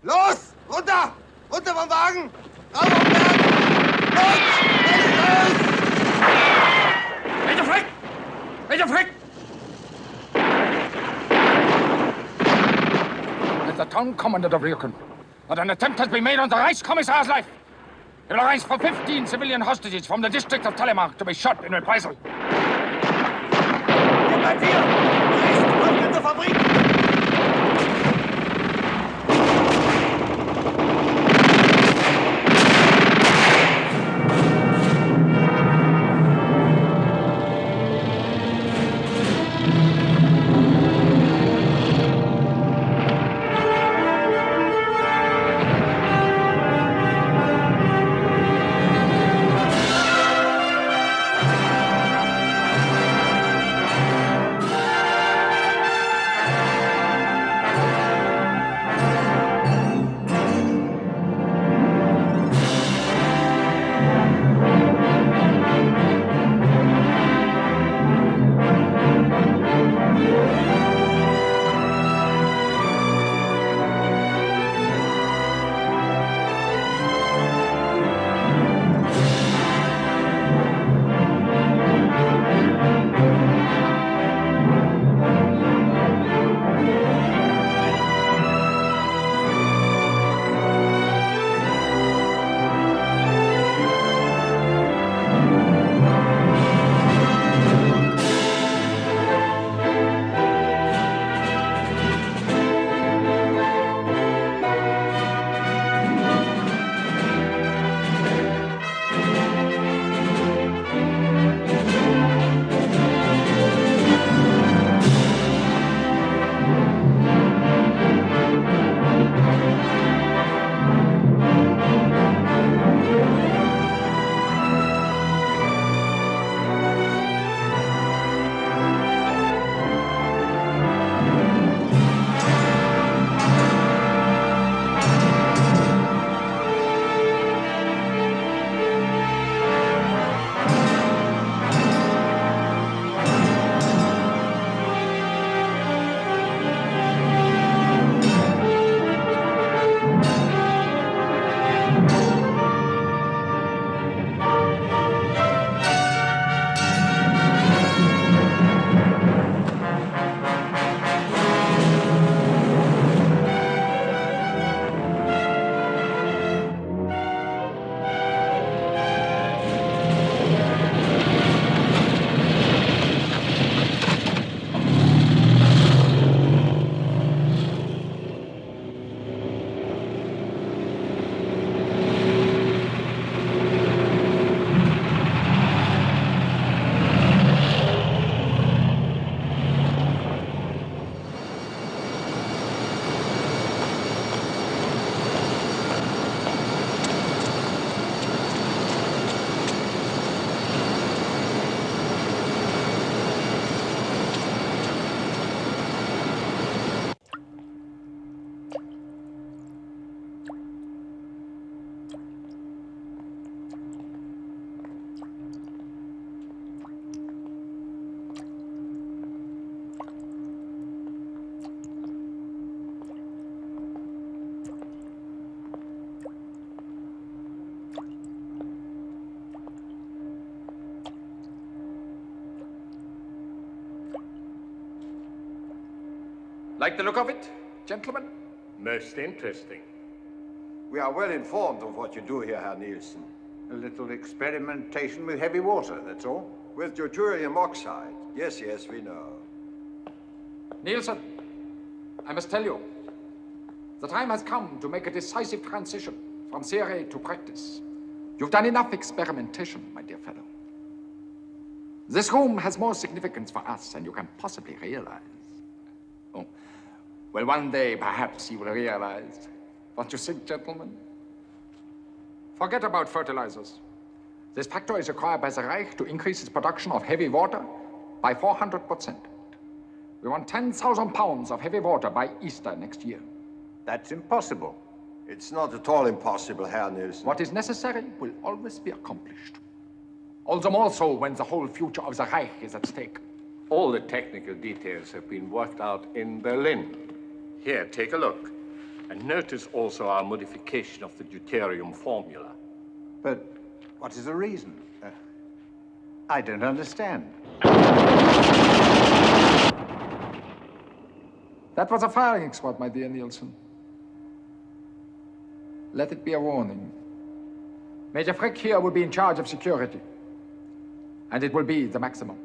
Los! Runter! Runter vom Wagen! Rauf auf den Berg! Los! Major Frick! Major Frick! Let the town commandant of Rücken that an attempt has been made on the Reichskommissar's life. He will arrange for 15 civilian hostages from the district of Telemark to be shot in reprisal. Ihr bleibt hier! Rest kommt in zur Fabrik! Like the look of it, gentlemen? Most interesting. We are well informed of what you do here, Herr Nielsen. A little experimentation with heavy water, that's all. With deuterium oxide. Yes, yes, we know. Nielsen, I must tell you, the time has come to make a decisive transition from theory to practice. You've done enough experimentation, my dear fellow. This room has more significance for us than you can possibly realize. Oh, well, one day, perhaps you will realize. What you think, gentlemen? Forget about fertilizers. This factory is required by the Reich to increase its production of heavy water by 400%. We want 10,000 pounds of heavy water by Easter next year. That's impossible. It's not at all impossible, Herr Nielsen. What is necessary will always be accomplished. All the more so when the whole future of the Reich is at stake. All the technical details have been worked out in Berlin. Here, take a look. And notice also our modification of the deuterium formula. But what is the reason? I don't understand. That was a firing squad, my dear Nielsen. Let it be a warning. Major Frick here will be in charge of security. And it will be the maximum.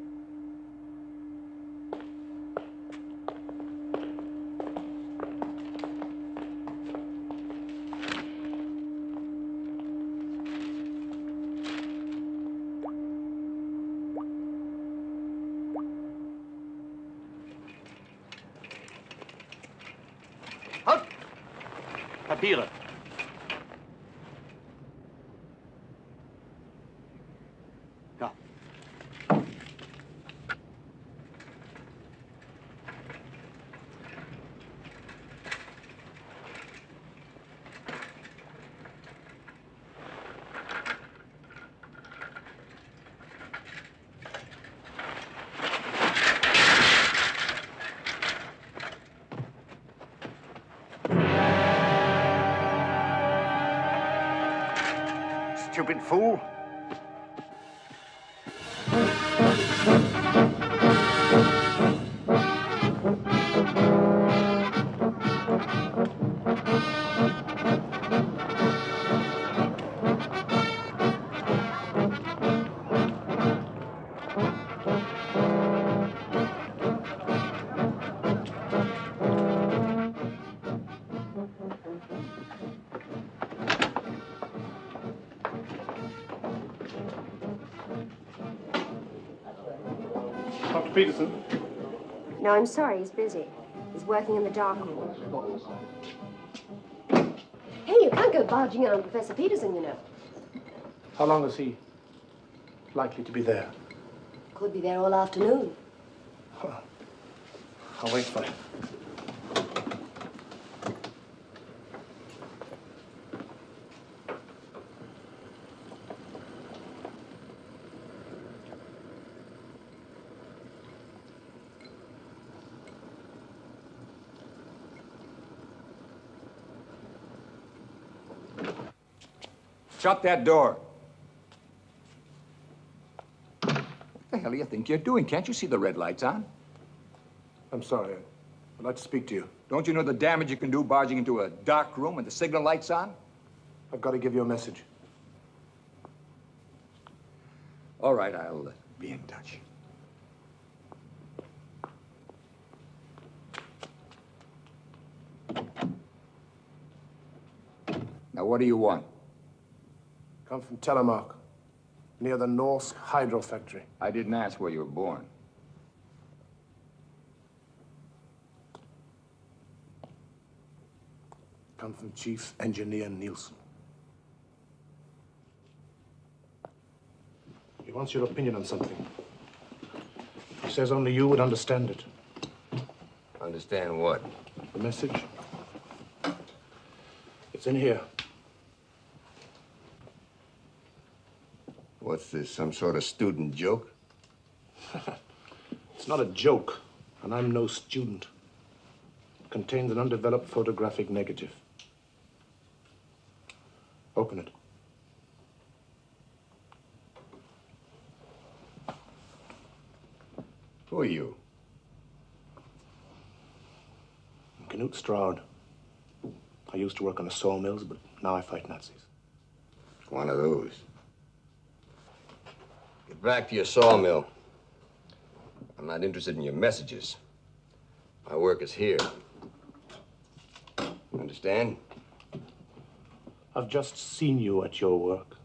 Halt! Papiere. Ja. Stupid fool. Dr. Peterson? No, I'm sorry, he's busy. He's working in the dark room. Hey, you can't go barging in on Professor Peterson, you know. How long is he likely to be there? Could be there all afternoon. I'll wait for him. Shut that door. What the hell do you think you're doing? Can't you see the red light's on? I'm sorry. I'd like to speak to you. Don't you know the damage you can do barging into a dark room when the signal light's on? I've got to give you a message. All right, I'll be in touch. Now, what do you want? Come from Telemark, near the Norsk Hydro Factory. I didn't ask where you were born. Come from Chief Engineer Nielsen. He wants your opinion on something. He says only you would understand it. Understand what? The message? It's in here. What's this, some sort of student joke? It's not a joke, and I'm no student. It contains an undeveloped photographic negative. Open it. Who are you? I'm Knut Stroud. I used to work on the sawmills, but now I fight Nazis. One of those. Get back to your sawmill. I'm not interested in your messages. My work is here. Understand? I've just seen you at your work.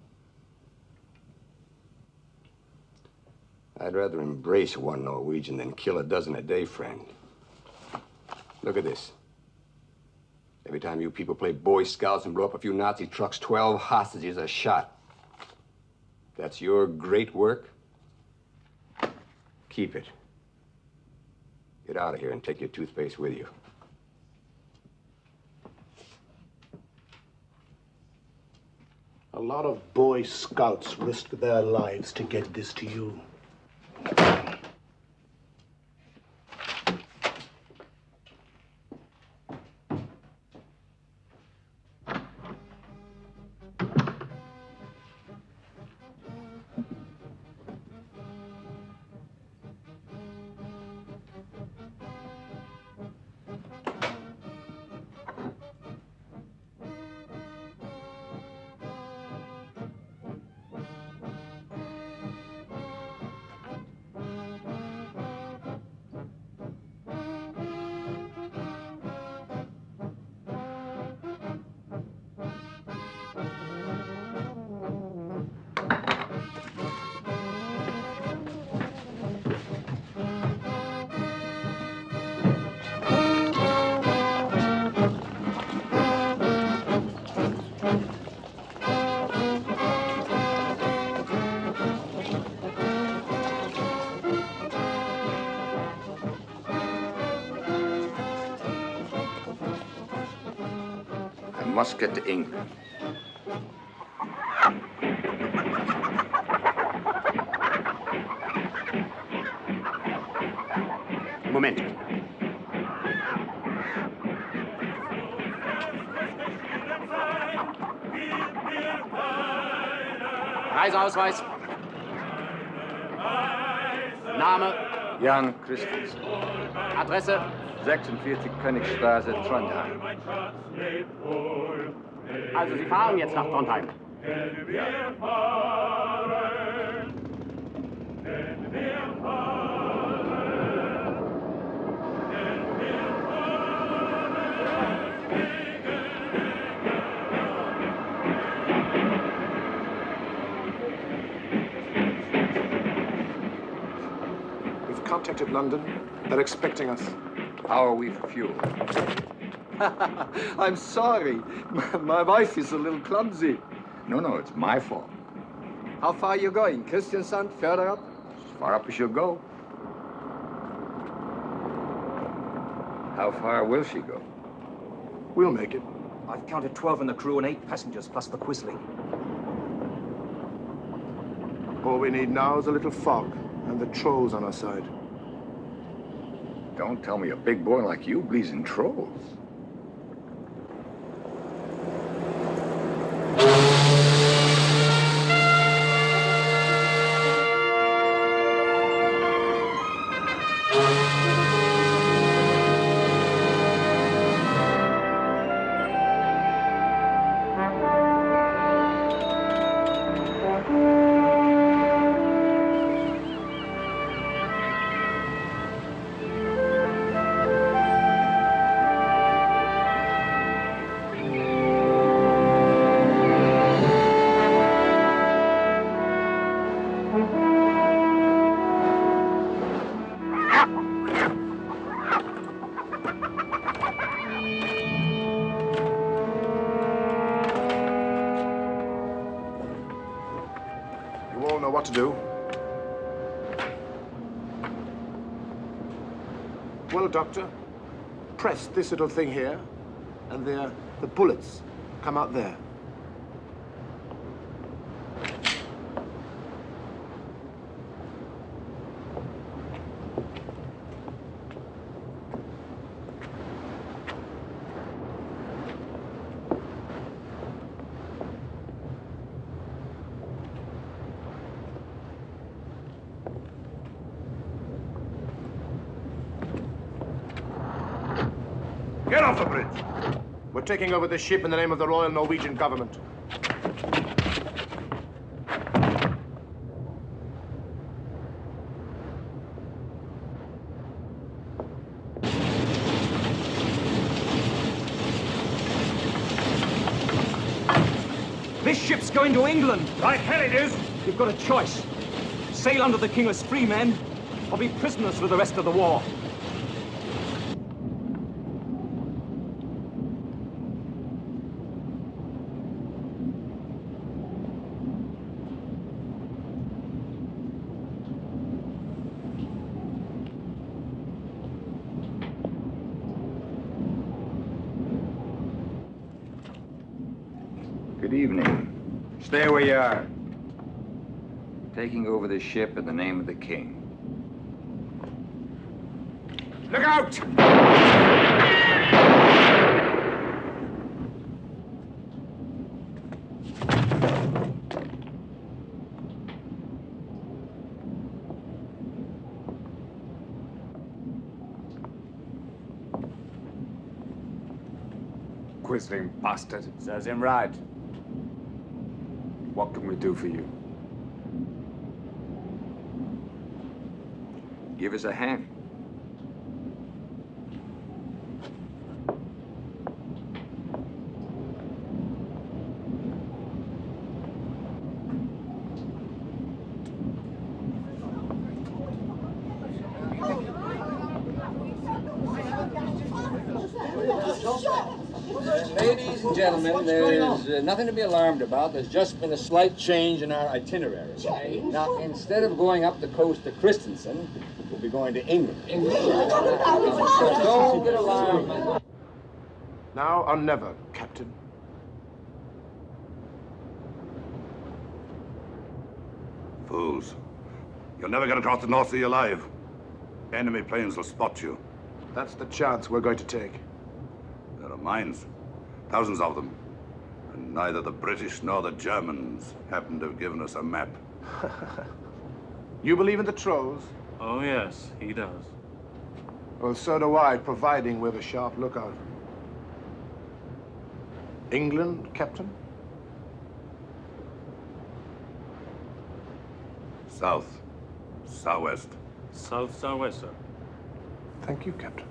I'd rather embrace one Norwegian than kill a dozen a day, friend. Look at this. Every time you people play Boy Scouts and blow up a few Nazi trucks, 12 hostages are shot. That's your great work? Keep it. Get out of here and take your toothpaste with you. A lot of Boy Scouts risked their lives to get this to you. must get to England. Moment. Reiseausweis. Name. Jan Christensen. Adresse. 46 Königstraße, Trondheim. Also, Sie fahren jetzt nach Trondheim. We've contacted London. They're expecting us. How are we for fuel? I'm sorry. My wife is a little clumsy. No, it's my fault. How far are you going? Kristiansand, further up? As far up as she'll go. How far will she go? We'll make it. I've counted 12 in the crew and 8 passengers, plus the Quisling. All we need now is a little fog and the trolls on our side. Don't tell me a big boy like you believes in trolls. What to do? Well, Doctor, press this little thing here, and the bullets come out there. Get off the bridge! We're taking over the ship in the name of the Royal Norwegian government. This ship's going to England. Like hell it is! You've got a choice. Sail under the king as free men, or be prisoners for the rest of the war. Good evening. Stay where you are. Taking over the ship in the name of the king. Look out! Quisling bastard. Serves him right. What can we do for you? Give us a hand. Ladies and gentlemen, there's nothing to be alarmed about. There's just been a slight change in our itinerary. Now, instead of going up the coast to Christensen, we'll be going to England. So don't get alarmed. Now or never, Captain. Fools. You'll never get across the North Sea alive. Enemy planes will spot you. That's the chance we're going to take. There are mines. Thousands of them. And neither the British nor the Germans happen to have given us a map. You believe in the trolls? Oh, yes, he does. Well, so do I, providing we're the sharp lookout. England, Captain? South. Southwest. South-southwest, sir. Thank you, Captain.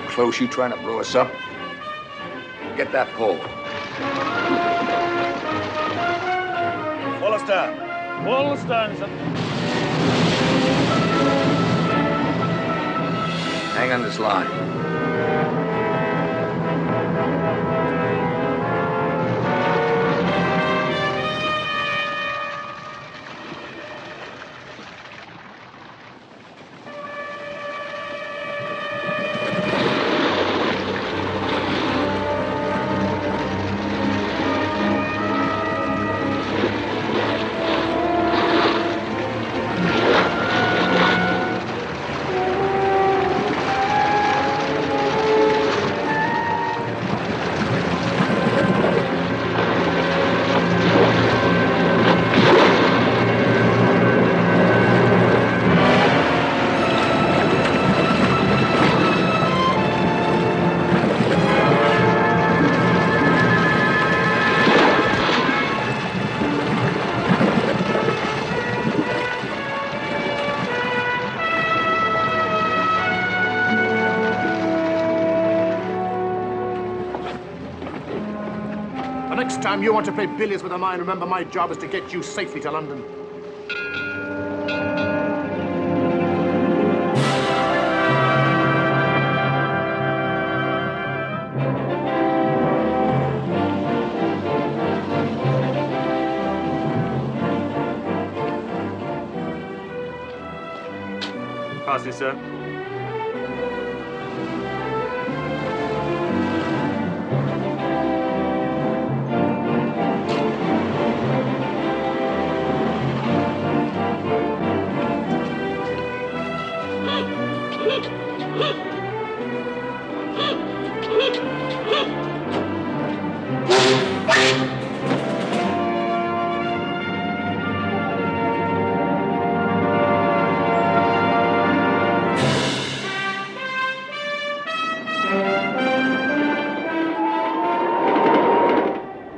Close, you trying to blow us up? Get that pole. Full astern. Full astern, sir. Hang on this line. Next time you want to play billiards with a mine, remember my job is to get you safely to London. Pass it, sir.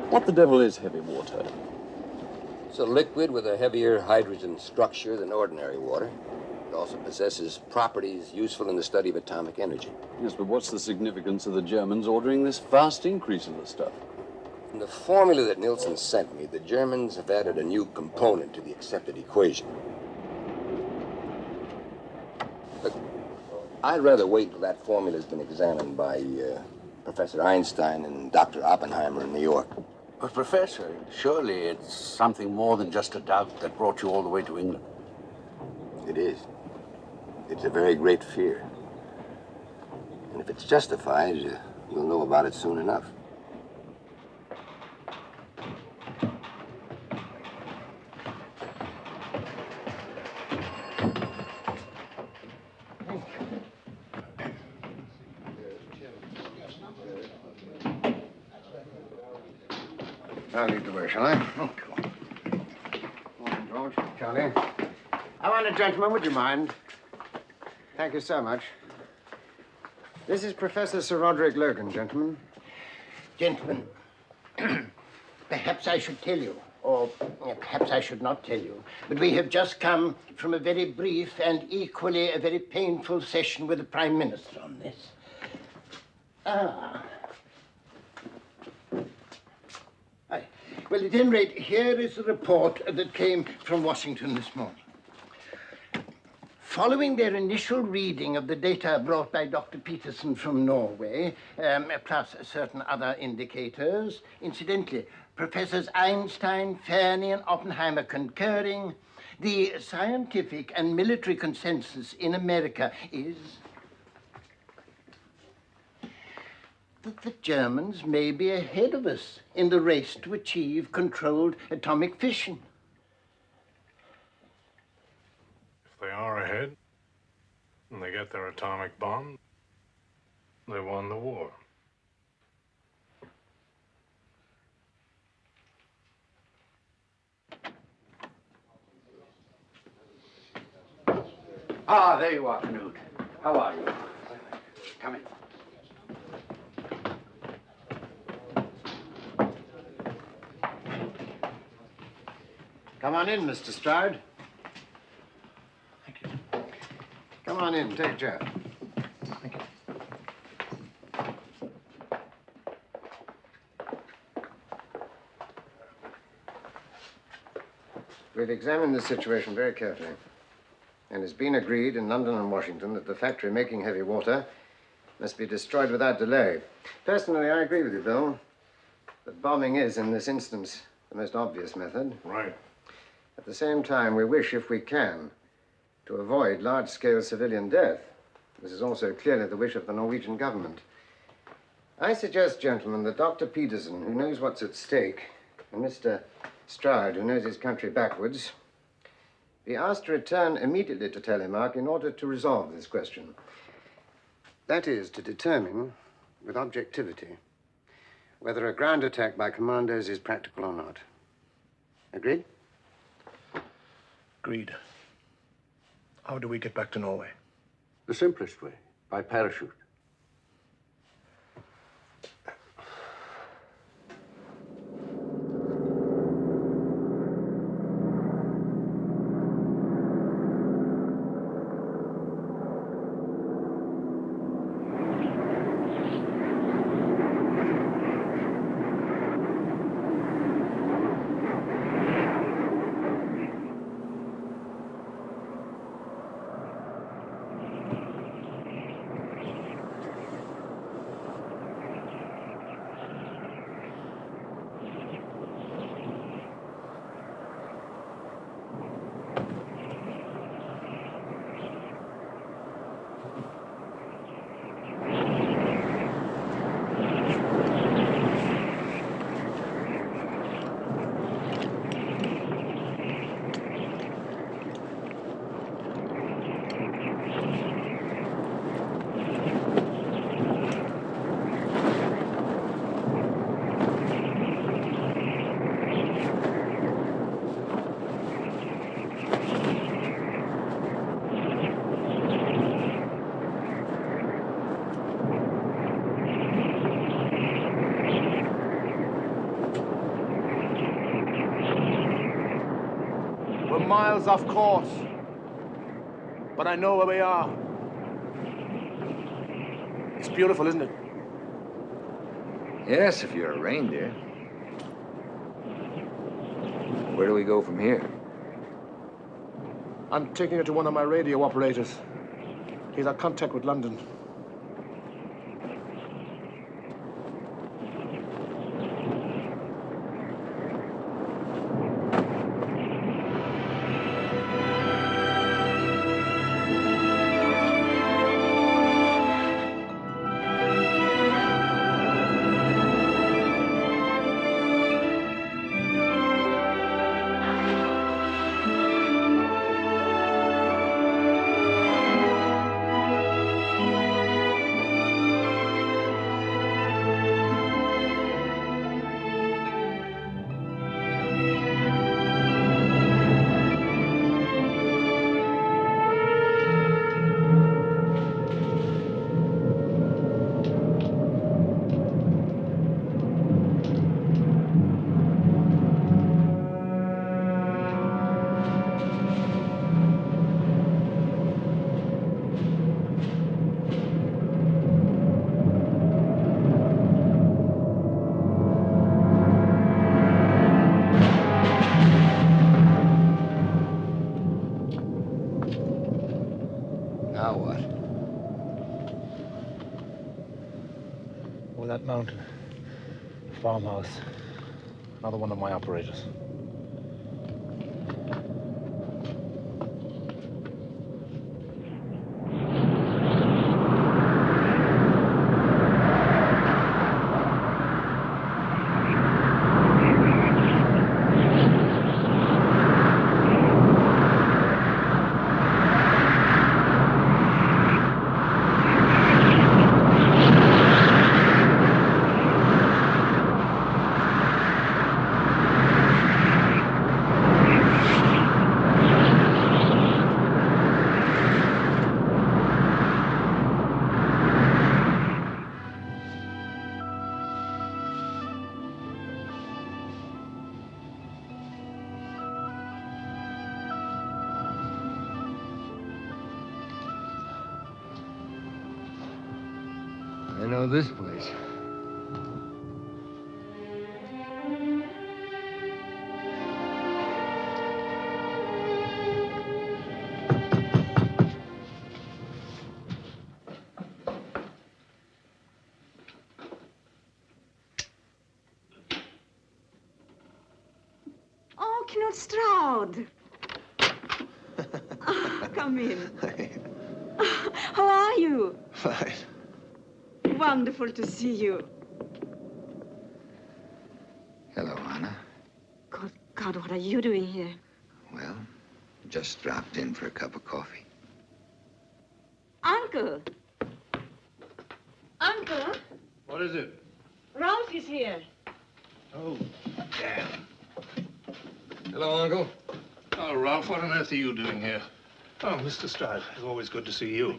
What the devil is heavy water? It's a liquid with a heavier hydrogen structure than ordinary water. It also also possesses properties useful in the study of atomic energy. Yes, but what's the significance of the Germans ordering this vast increase in the stuff? In the formula that Nilsson sent me, the Germans have added a new component to the accepted equation. Look, I'd rather wait till that formula has been examined by Professor Einstein and Dr. Oppenheimer in New York. But, Professor, surely it's something more than just a doubt that brought you all the way to England. It is. It's a very great fear. And if it's justified, you'll know about it soon enough. I'll lead the way, shall I? Oh, come on. Morning, George. Charlie. I want a gentleman, would you mind? Thank you so much. This is Professor Sir Roderick Logan, gentlemen. Gentlemen, perhaps I should tell you, or perhaps I should not tell you, but we have just come from a very brief and equally a very painful session with the Prime Minister on this. Well, at any rate, here is the report that came from Washington this morning. Following their initial reading of the data brought by Dr. Peterson from Norway, plus certain other indicators, incidentally, Professors Einstein, Fermi, and Oppenheimer concurring, the scientific and military consensus in America is that the Germans may be ahead of us in the race to achieve controlled atomic fission. If they are ahead, and they get their atomic bomb, they won the war. Ah, there you are, Knut. How are you? Come in. Come on in, Mr. Stroud. Thank you. Come on in, take a chair. Thank you. We've examined the situation very carefully, and it's been agreed in London and Washington that the factory making heavy water must be destroyed without delay. Personally, I agree with you, Bill, that bombing is, in this instance, the most obvious method. Right. At the same time, we wish, if we can, to avoid large-scale civilian death. This is also clearly the wish of the Norwegian government. I suggest, gentlemen, that Dr. Peterson, who knows what's at stake, and Mr. Stroud, who knows his country backwards, be asked to return immediately to Telemark in order to resolve this question. That is, to determine, with objectivity, whether a ground attack by commandos is practical or not. Agreed? Agreed. How do we get back to Norway? The simplest way, by parachute. Miles off course. but I know where we are. It's beautiful, isn't it? Yes, if you're a reindeer. Where do we go from here? I'm taking it to one of my radio operators. He's got contact with London. Now what? Well, that mountain. Farmhouse. Another one of my operators. I know this place. Oh, Knut Stroud. Come in. How are you? Fine. Wonderful to see you. Hello, Anna. Good God, what are you doing here? Well, just dropped in for a cup of coffee. Uncle! Uncle! What is it? Ralph is here. Oh, damn. Hello, Uncle. Oh, Ralph, what on earth are you doing here? Oh, Mr. Stroud, it's always good to see you.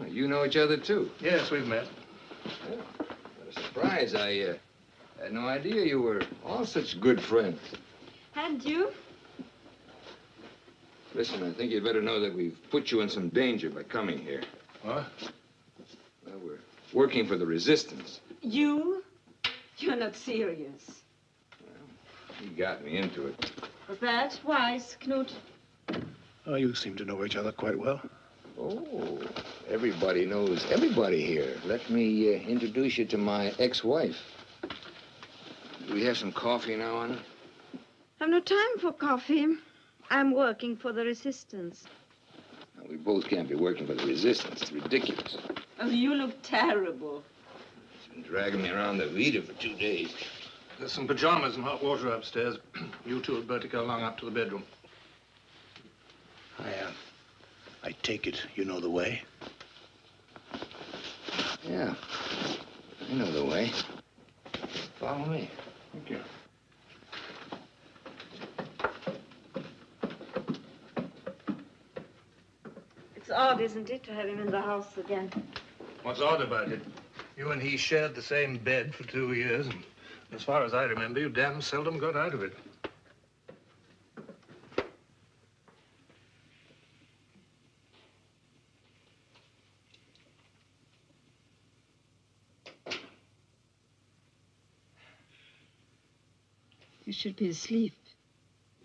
Oh, you know each other, too. Yes, we've met. Oh, what a surprise. I had no idea you were all such good friends. And you? Listen, I think you'd better know that we've put you in some danger by coming here. What? Well, we're working for the resistance. You? You're not serious. You got me into it. Was that wise, Knut? Oh, you seem to know each other quite well. Oh, everybody knows everybody here. Let me introduce you to my ex-wife. Do we have some coffee now, Anna? I've no time for coffee. I'm working for the resistance. Now, we both can't be working for the resistance. It's ridiculous. Oh, you look terrible. She's been dragging me around the Vita for 2 days. There's some pajamas and hot water upstairs. You two had better go along up to the bedroom. I take it you know the way? Yeah, I know the way. Follow me. Thank you. It's odd, isn't it, to have him in the house again? What's odd about it? You and he shared the same bed for 2 years, and as far as I remember, you damn seldom got out of it. You should be asleep.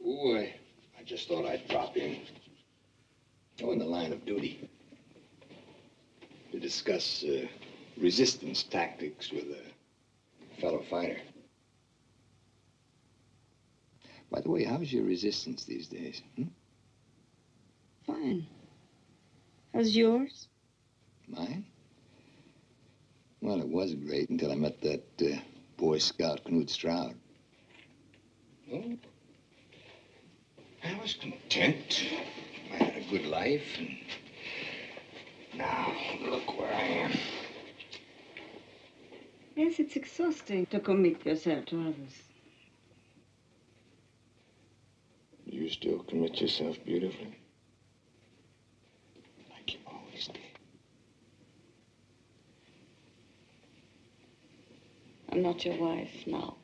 Oh, I just thought I'd drop in. Oh, in the line of duty. To discuss resistance tactics with a fellow fighter. By the way, how's your resistance these days? Fine. How's yours? Mine? Well, it was great until I met that Boy Scout Knut Stroud. Oh, I was content. I had a good life, and now look where I am. Yes, it's exhausting to commit yourself to others. You still commit yourself beautifully. Like you always did. I'm not your wife now,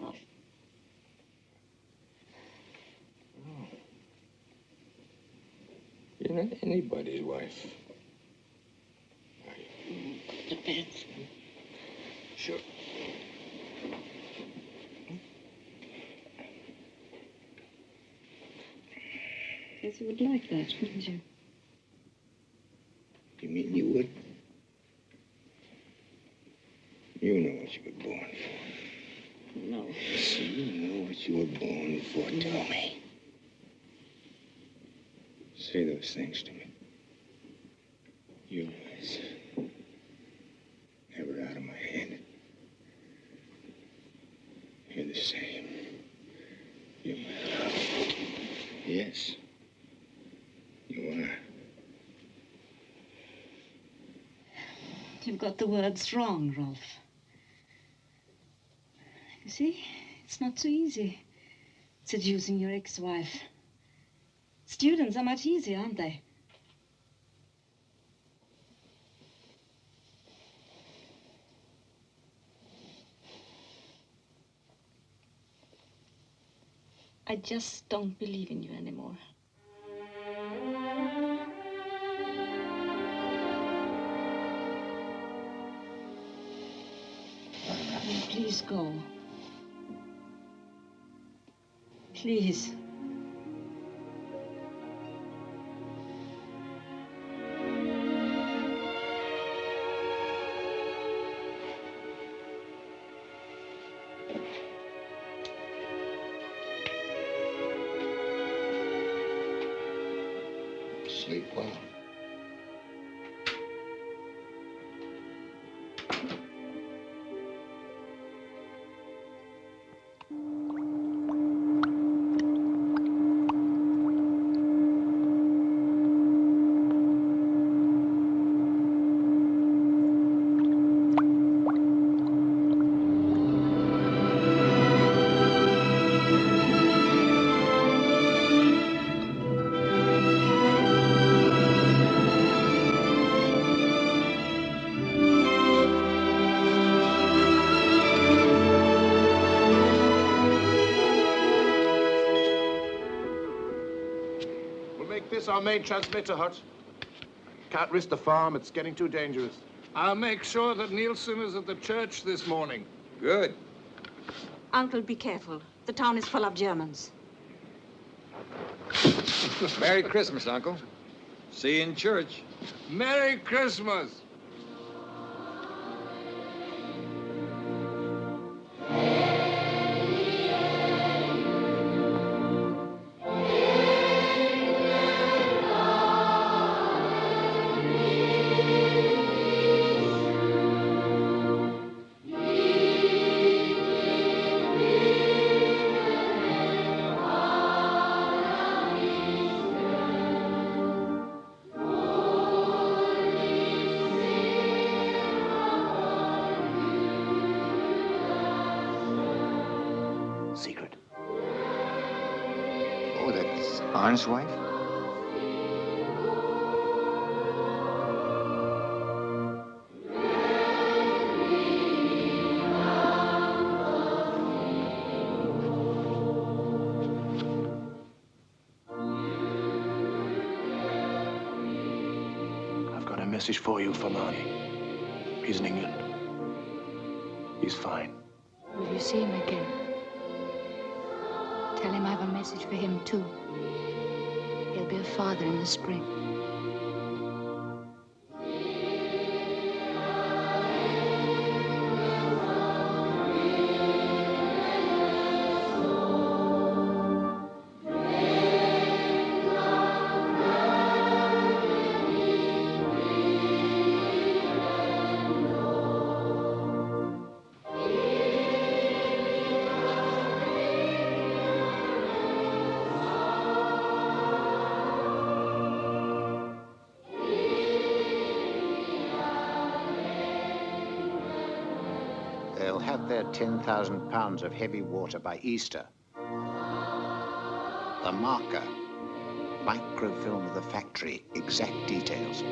Ralph. You're not anybody's wife. Depends. Sure. Yes, you would like that, wouldn't you? You mean you would? You know what you were born for. No. So you know what you were born for. Tell me. Say those things to me. Your eyes. Never out of my head. You're the same. You're my love. Yes. You are. You've got the words wrong, Rolf. You see, it's not so easy seducing your ex-wife. Students are much easier, aren't they? I just don't believe in you anymore. Please go. Please. Sleep well. Our main transmitter, Hutch. Can't risk the farm. It's getting too dangerous. I'll make sure that Nielsen is at the church this morning. Good. Uncle, be careful. The town is full of Germans. Merry Christmas, Uncle. See you in church. Merry Christmas. Secret. Oh, that's Arne's wife? I've got a message for you from Arne. He's in England. He's fine. Will you see him again? Tell him I have a message for him, too. He'll be a father in the spring. They'll have their 10,000 pounds of heavy water by Easter. The marker. Microfilm of the factory. Exact details.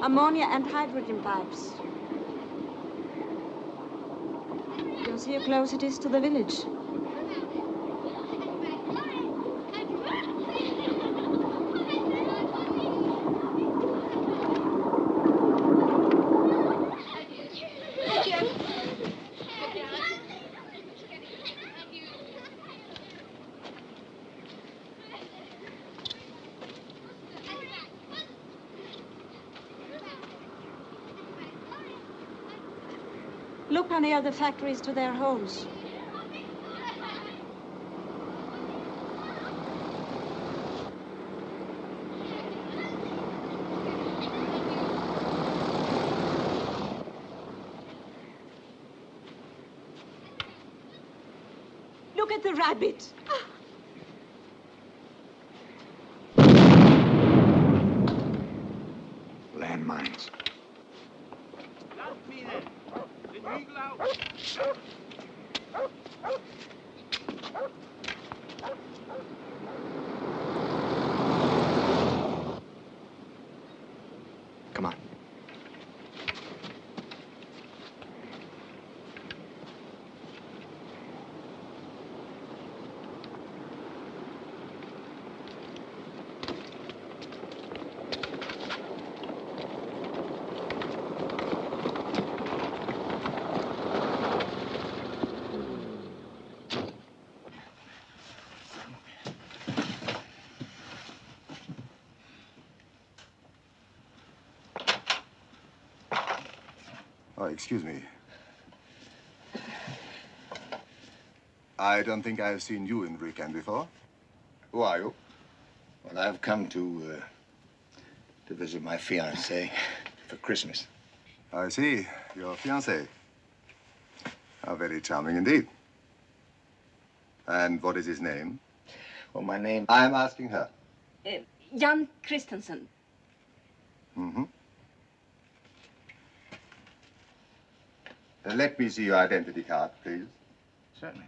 Ammonia and hydrogen pipes. You'll see how close it is to the village. Look how near the factories to their homes. Look at the rabbit. Landmines. Come on. Oh, excuse me. I don't think I've seen you in Rican before. Who are you? Well, I've come to visit my fiancée for Christmas. I see. Your fiancé. How very charming indeed. And what is his name? Well, my name... I'm asking her. Jan Christensen. Mm-hmm. Let me see your identity card, please. Certainly.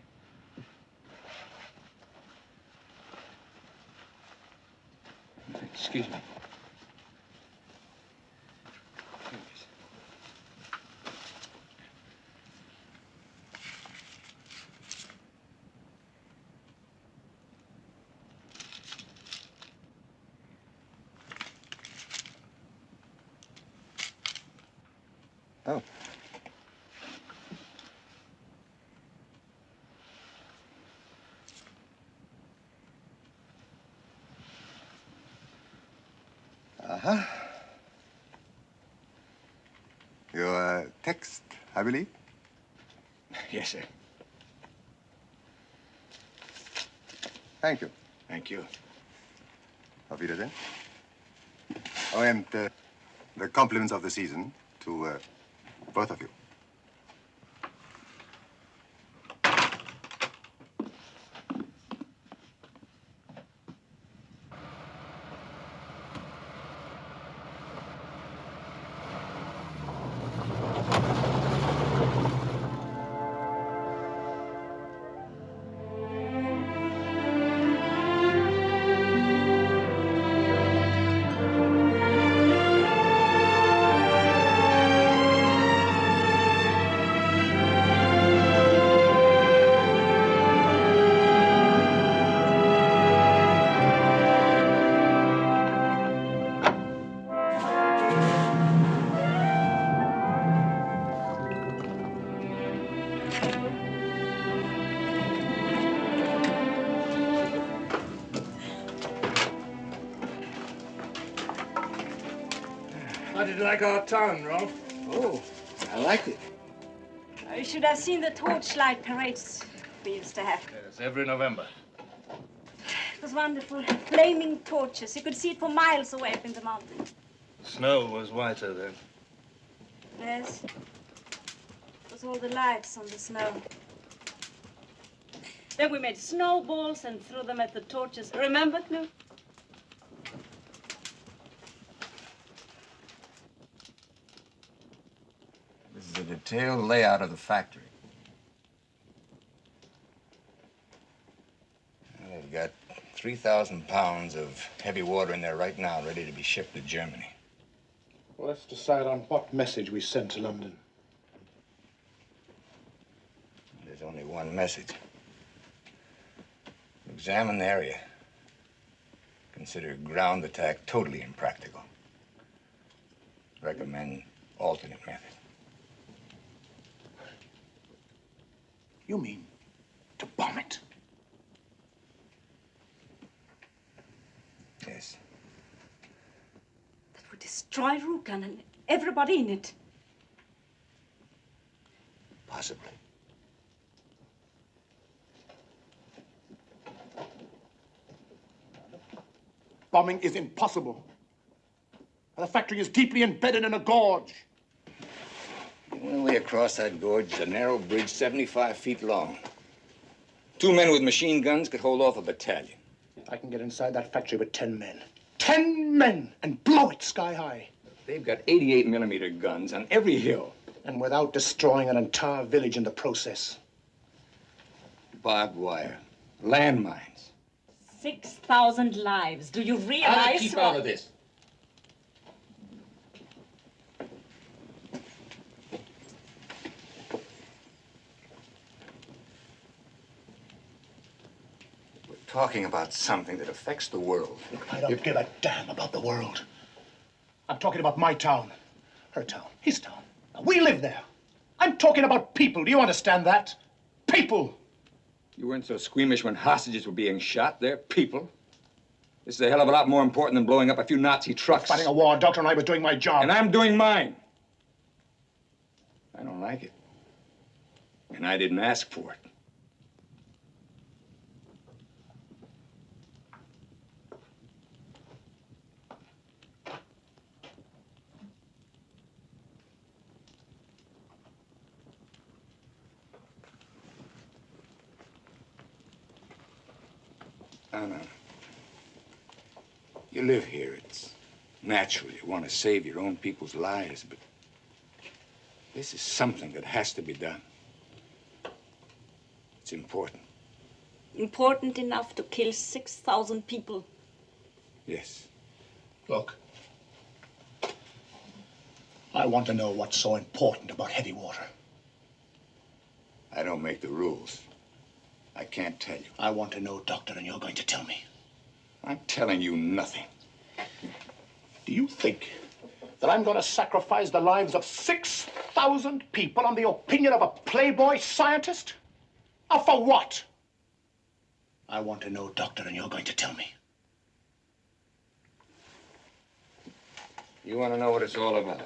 Excuse me. Oh. Uh-huh. Your text, I believe? Yes, sir. Thank you. Thank you. Auf Wiedersehen. Oh, and the compliments of the season to both of you. did you like our town, Rolf? Oh, I liked it. You should have seen the torchlight parades we used to have. Yes, every November. It was wonderful. Flaming torches. You could see it for miles away up in the mountain. Snow was whiter then. Yes. It was all the lights on the snow. Then we made snowballs and threw them at the torches. Remember, Knut? This is a detailed layout of the factory. Well, they've got 3,000 pounds of heavy water in there right now, ready to be shipped to Germany. Well, let's decide on what message we send to London. There's only one message. Examine the area. Consider ground attack totally impractical. Recommend alternate method. You mean to bomb it? Yes. That would destroy Rjukan and everybody in it. Possibly. Bombing is impossible. The factory is deeply embedded in a gorge. The only way across that gorge is a narrow bridge 75 feet long. 2 men with machine guns could hold off a battalion. I can get inside that factory with 10 men. 10 men and blow it sky high. They've got 88-millimeter guns on every hill. And without destroying an entire village in the process. Barbed wire, landmines. 6,000 lives. Do you realize? I'll keep out of this. We're talking about something that affects the world. I don't give a damn about the world. I'm talking about my town, her town, his town. Now, we live there. I'm talking about people. Do you understand that? People. You weren't so squeamish when hostages were being shot. They're people. This is a hell of a lot more important than blowing up a few Nazi trucks. Fighting a war, Doctor, and I were doing my job. And I'm doing mine. I don't like it. And I didn't ask for it. No. You live here. It's natural. You want to save your own people's lives, but this is something that has to be done. It's important. Important enough to kill 6,000 people. Yes. Look, I want to know what's so important about heavy water. I don't make the rules. I can't tell you. I want to know, Doctor, and you're going to tell me. I'm telling you nothing. Do you think that I'm going to sacrifice the lives of 6,000 people on the opinion of a playboy scientist? Or for what? I want to know, Doctor, and you're going to tell me. You want to know what it's all about?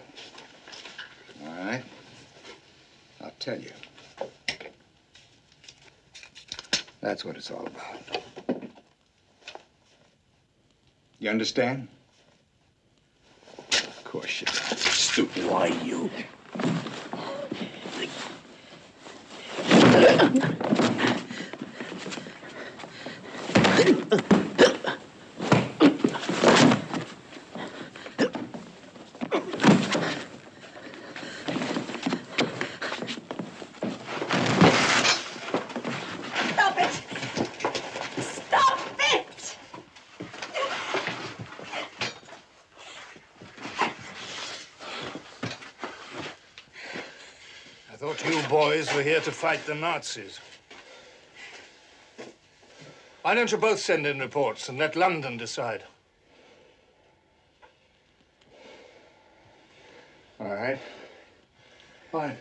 All right. I'll tell you. That's what it's all about. You understand? Of course you do. Stupid. Why, you? Boys, we're here to fight the Nazis. Why don't you both send in reports and let London decide? All right. Fine.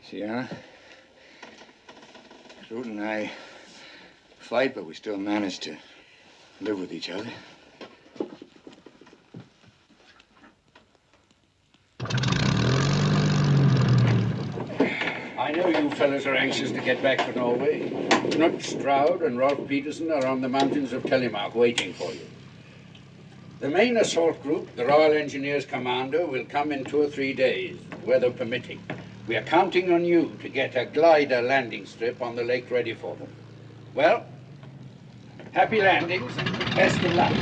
See, Anna? Ruth and I fight, but we still manage to live with each other. I know you fellas are anxious to get back to Norway. Knut Stroud and Rolf Peterson are on the mountains of Telemark waiting for you. The main assault group, the Royal Engineers Commando, will come in 2 or 3 days, weather permitting. We are counting on you to get a glider landing strip on the lake ready for them. Well, happy landings and best of luck.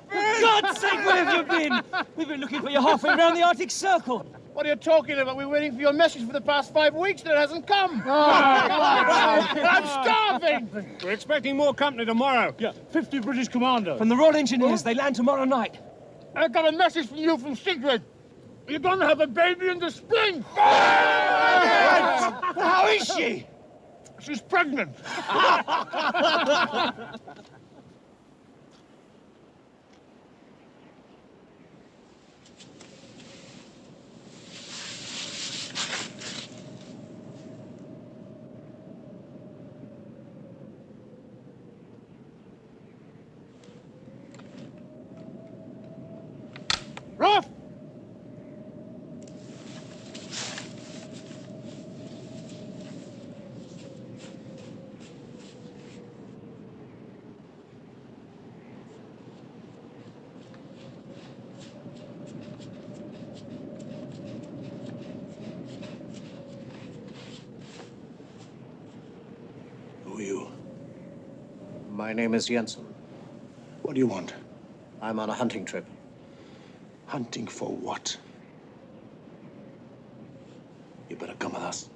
For God's sake, where have you been? We've been looking for you halfway around the Arctic Circle. What are you talking about? We're waiting for your message for the past 5 weeks and it hasn't come. I'm starving. We're expecting more company tomorrow. Yeah, 50 British commandos. From the Royal Engineers, they land tomorrow night. I got a message from you from Sigrid. You're going to have a baby in the spring. How is she? She's pregnant. Rolf! Who are you? My name is Jensen. What do you want? I'm on a hunting trip. Hunting for what? You better come with us.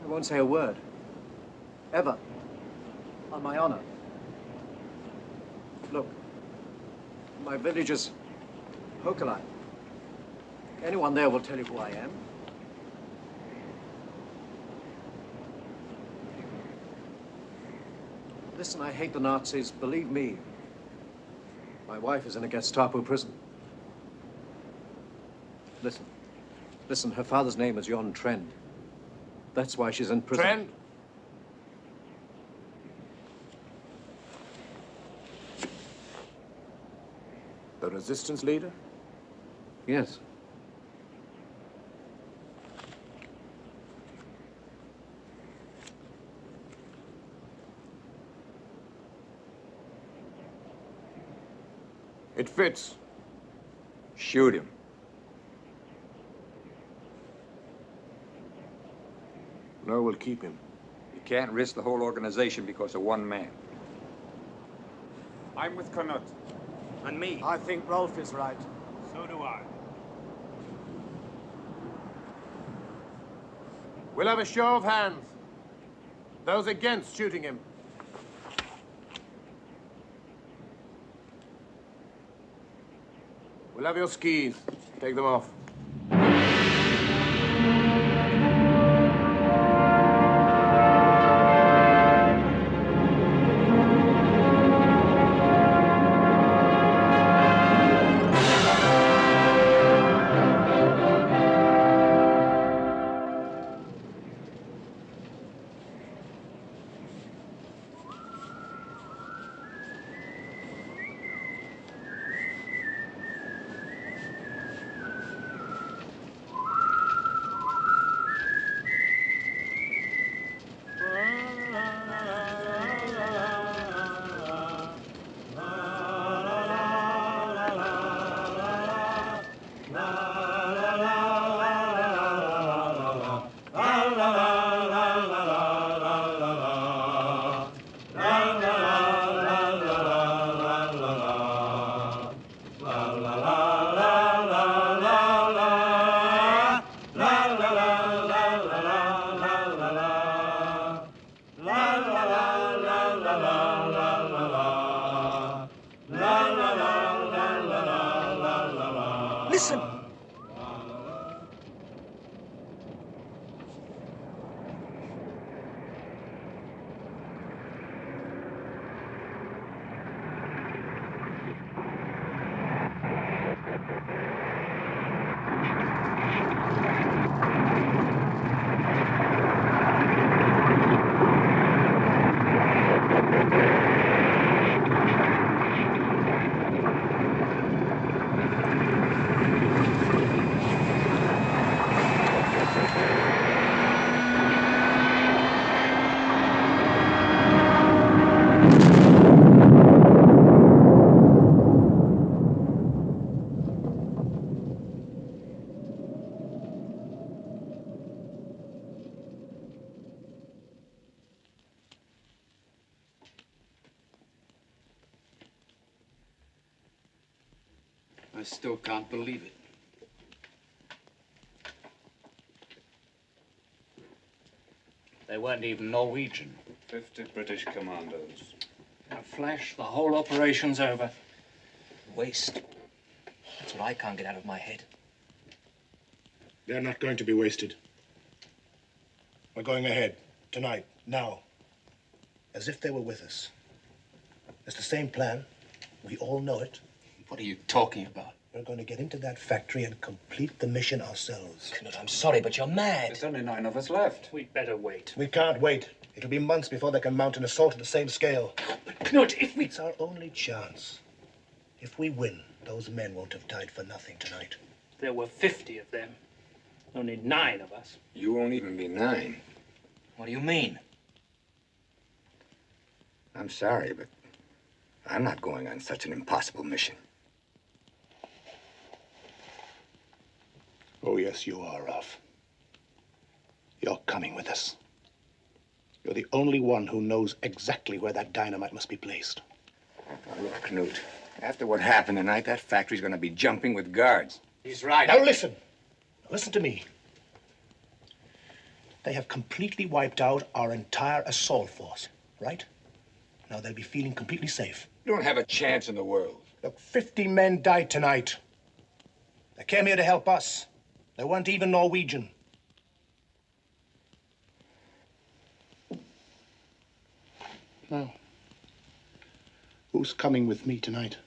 I won't say a word. Ever. On my honor. Look, my village is Hokelai. Anyone there will tell you who I am. Listen, I hate the Nazis, believe me. My wife is in a Gestapo prison. Listen, her father's name is Jon Trend. That's why she's in prison. Trend? The resistance leader? Yes. It fits. Shoot him. No, we'll keep him. You can't risk the whole organization because of one man. I'm with Knut. And me. I think Rolf is right. So do I. We'll have a show of hands. Those against shooting him. We'll have your skis. Take them off. listen. I still can't believe it. They weren't even Norwegian. 50 British commandos. In a flash, the whole operation's over. Waste. That's what I can't get out of my head. They're not going to be wasted. We're going ahead, tonight, now, as if they were with us. It's the same plan. We all know it. What are you talking about? We're going to get into that factory and complete the mission ourselves. Knut, I'm sorry, but you're mad. There's only 9 of us left. We'd better wait. We can't wait. It'll be months before they can mount an assault at the same scale. But Knut, if we... It's our only chance. If we win, those men won't have died for nothing tonight. There were 50 of them. Only 9 of us. You won't even be 9. What do you mean? I'm sorry, but I'm not going on such an impossible mission. Oh, yes, you are, Ralph. You're coming with us. You're the only one who knows exactly where that dynamite must be placed. Now, look, Knut, after what happened tonight, that factory's going to be jumping with guards. He's right. Now listen. Listen to me. They have completely wiped out our entire assault force, right? Now they'll be feeling completely safe. You don't have a chance in the world. Look, 50 men died tonight. They came here to help us. They weren't even Norwegian. Now, who's coming with me tonight?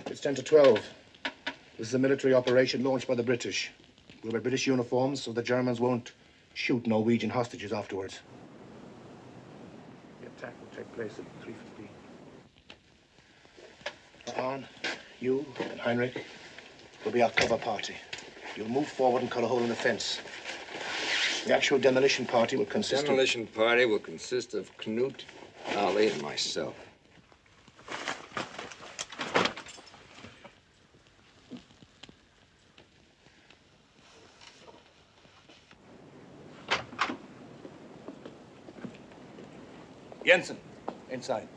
It's 10 to 12. This is a military operation launched by the British. We'll wear British uniforms so the Germans won't shoot Norwegian hostages afterwards. The attack will take place at 3:15. Arne, you and Heinrich will be our cover party. You'll move forward and cut a hole in the fence. The actual demolition party will consist of Knut, Ali, and myself. Jensen, inside.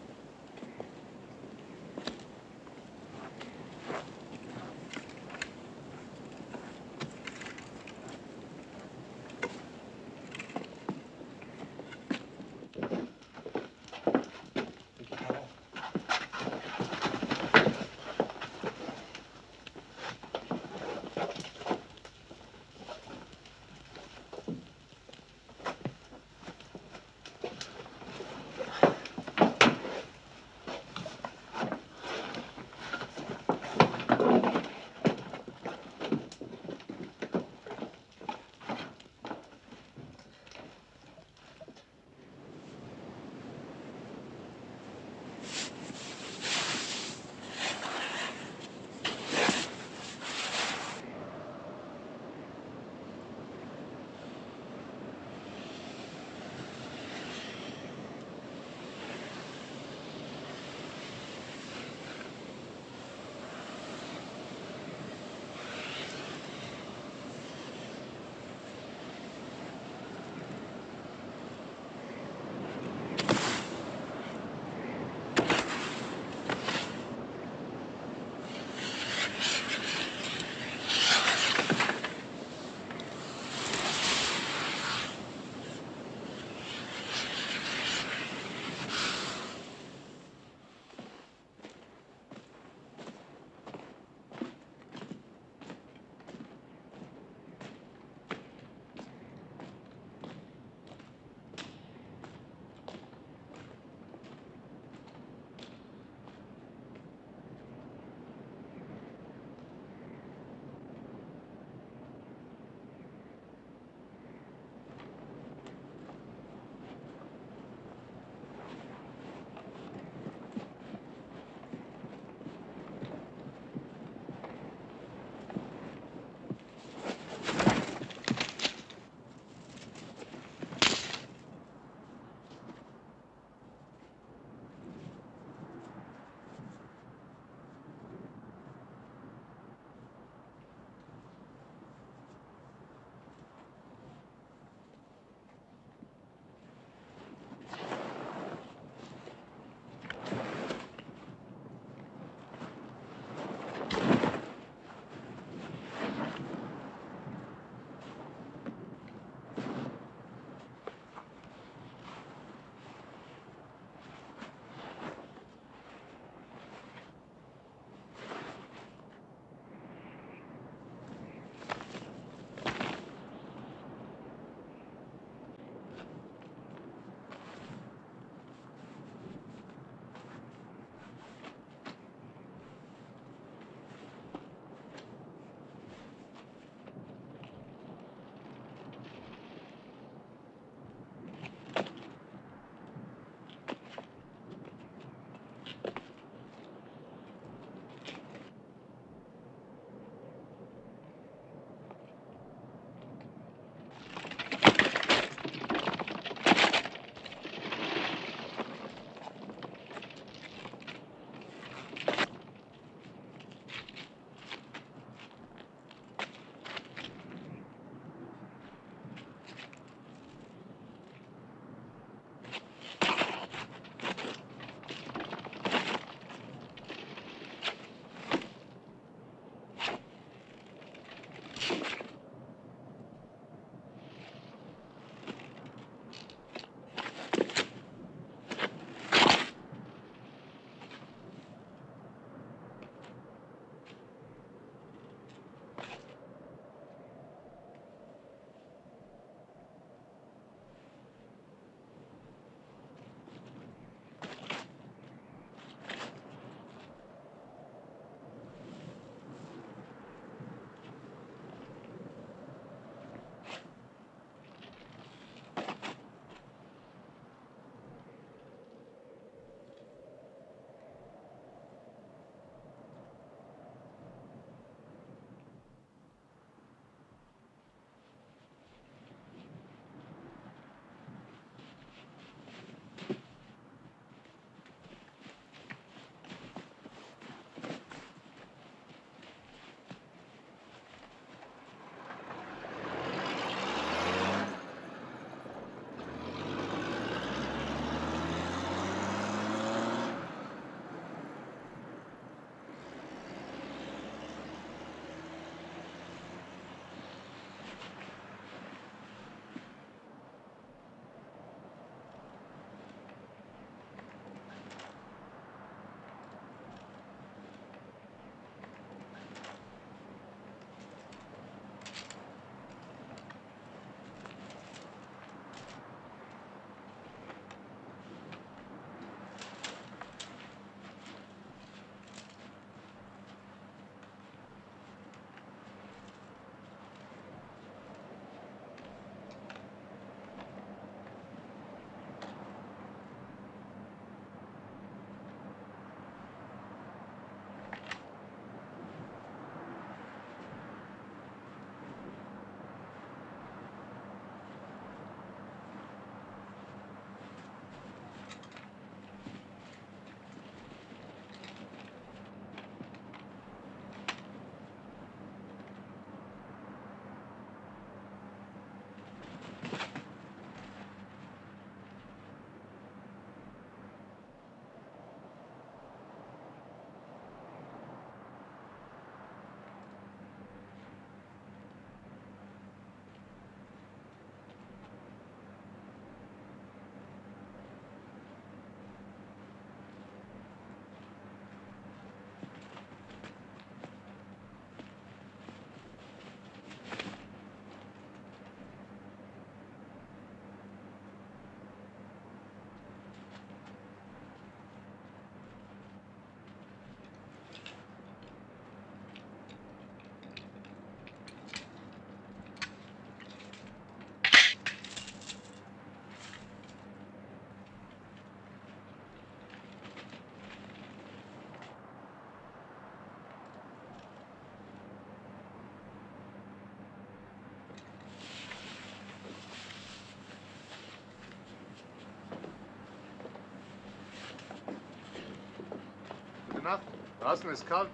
Draußen ist kalt.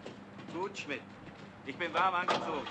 Gut, Schmidt. Ich bin warm angezogen.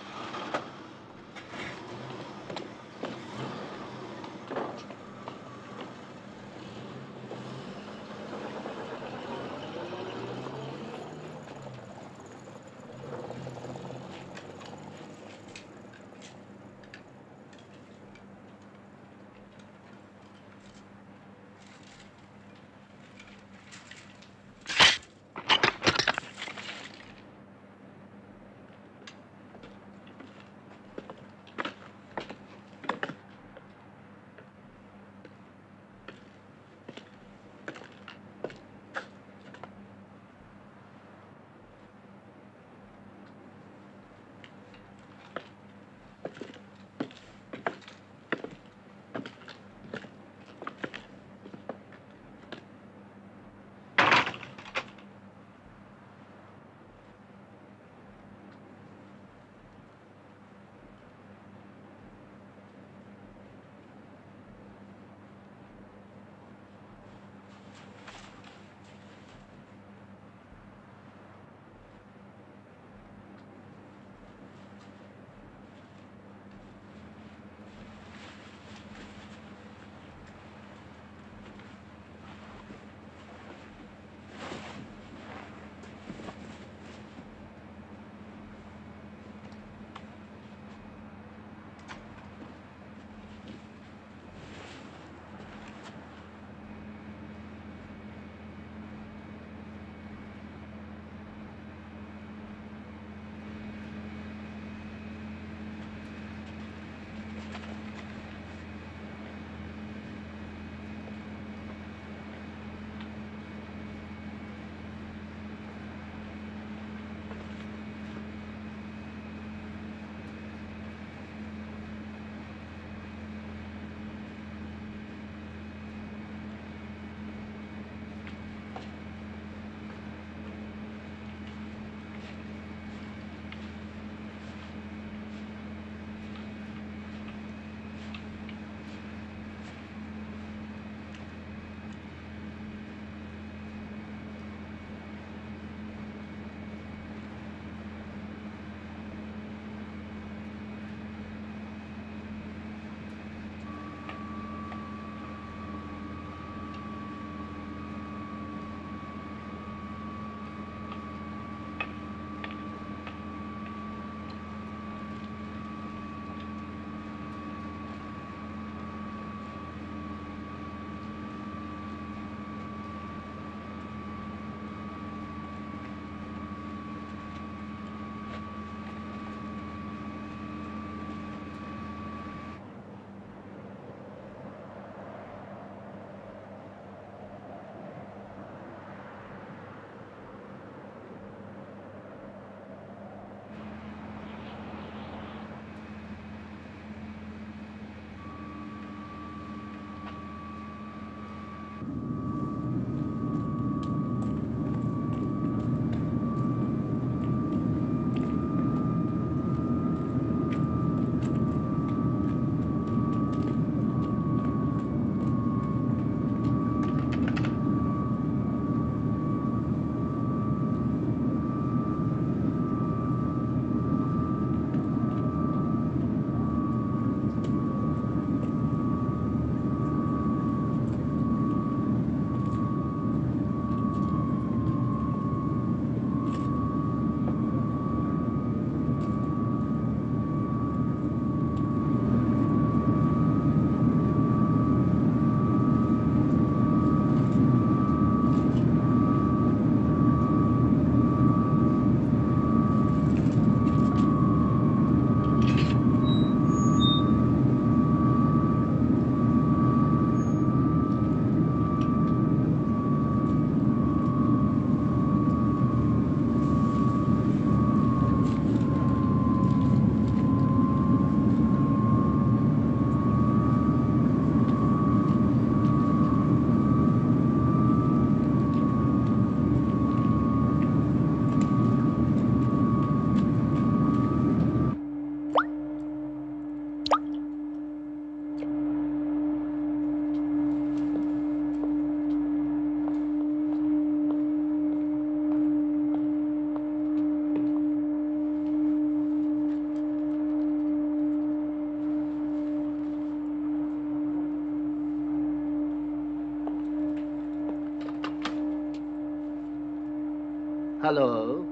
Hello?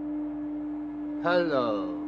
Hello?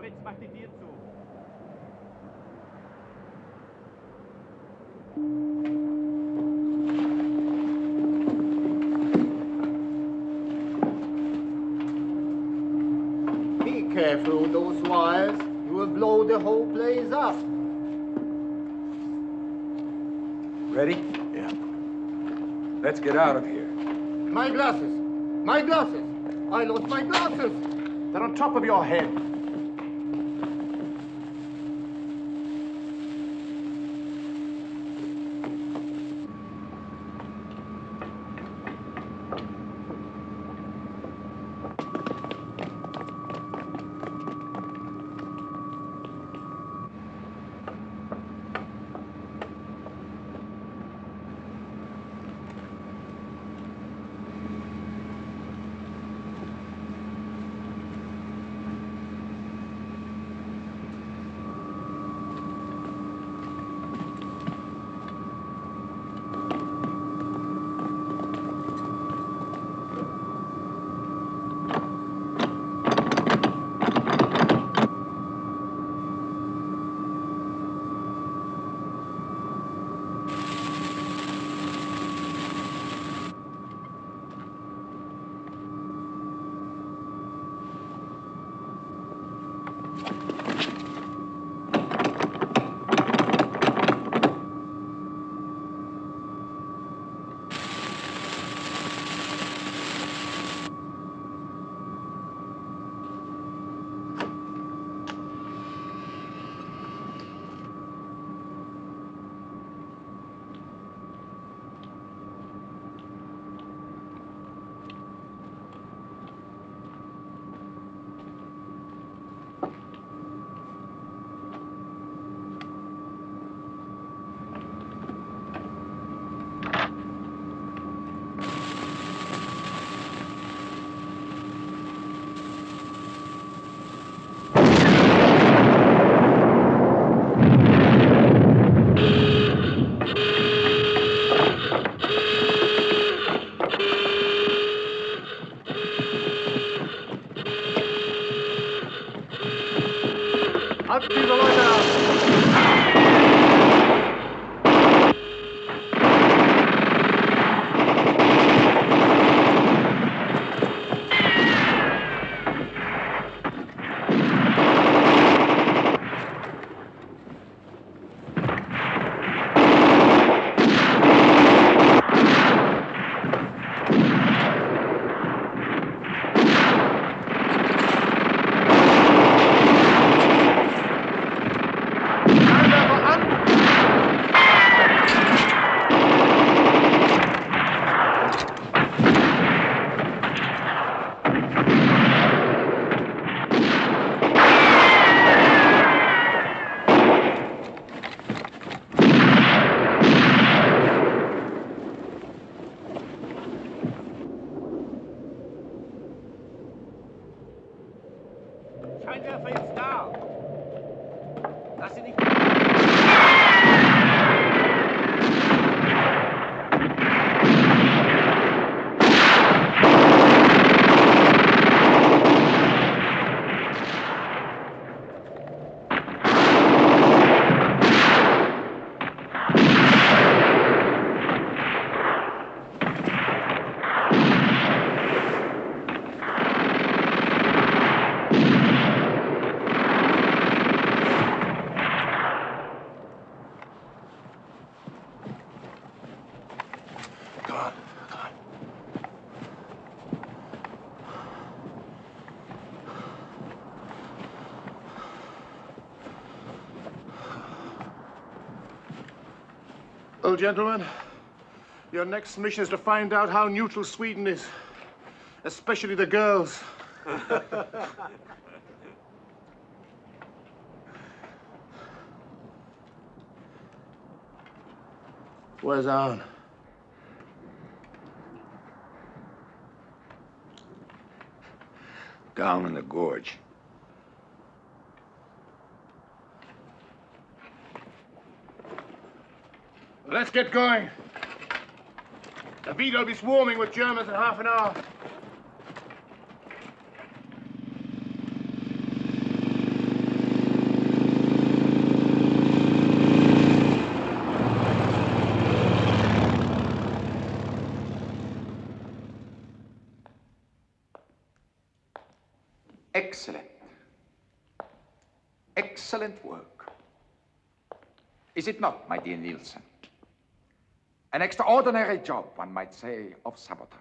Fritz, mach die Tür zu. Be careful with those wires. You will blow the whole place up. Ready? Yeah. Let's get out of here. My glasses! My glasses! I lost my glasses! They're on top of your head. Well, gentlemen, your next mission is to find out how neutral Sweden is, especially the girls. Where's Arn? Down in the gorge. Let's get going. The Vito will be swarming with Germans in half an hour. Excellent. Excellent work. Is it not, my dear Nielsen? An extraordinary job, one might say, of sabotage.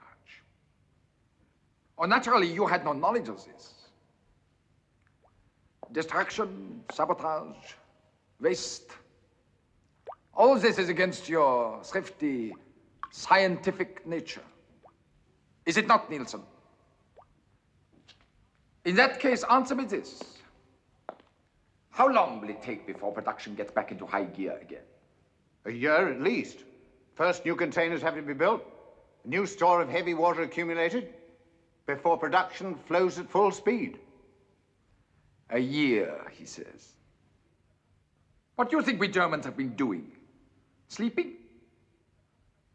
Oh, naturally, you had no knowledge of this. Destruction, sabotage, waste. All this is against your thrifty, scientific nature. Is it not, Nielsen? In that case, answer me this. How long will it take before production gets back into high gear again? A year at least. First, new containers have to be built, a new store of heavy water accumulated, before production flows at full speed. A year, he says. What do you think we Germans have been doing? Sleeping?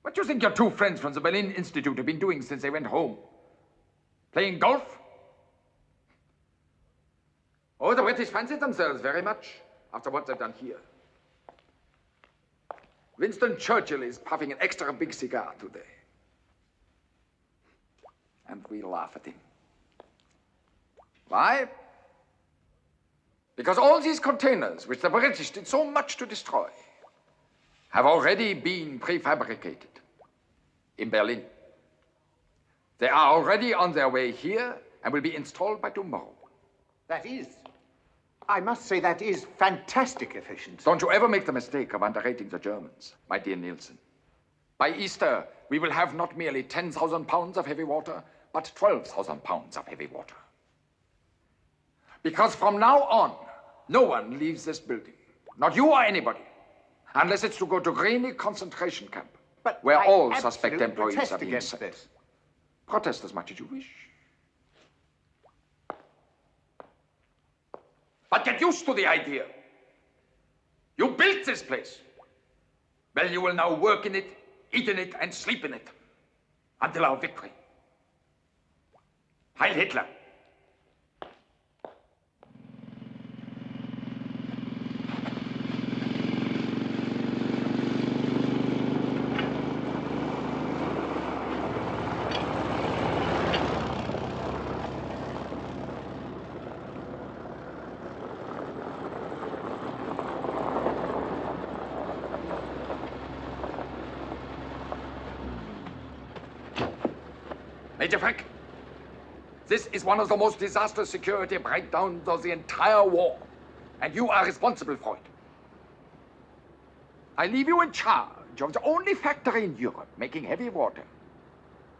What do you think your two friends from the Berlin Institute have been doing since they went home? Playing golf? Oh, the British fancy themselves very much after what they've done here. Winston Churchill is puffing an extra big cigar today. And we laugh at him. Why? Because all these containers, which the British did so much to destroy, have already been prefabricated in Berlin. They are already on their way here and will be installed by tomorrow. I must say, that is fantastic efficiency. Don't you ever make the mistake of underrating the Germans, my dear Nielsen. By Easter, we will have not merely 10,000 pounds of heavy water, but 12,000 pounds of heavy water. Because from now on, no one leaves this building, not you or anybody, unless it's to go to Greeny concentration camp, where all suspect employees are being sent. Protest as much as you wish. But get used to the idea. You built this place. Well, you will now work in it, eat in it, and sleep in it until our victory. Heil Hitler! Major Frank, this is one of the most disastrous security breakdowns of the entire war, and you are responsible for it. I leave you in charge of the only factory in Europe making heavy water,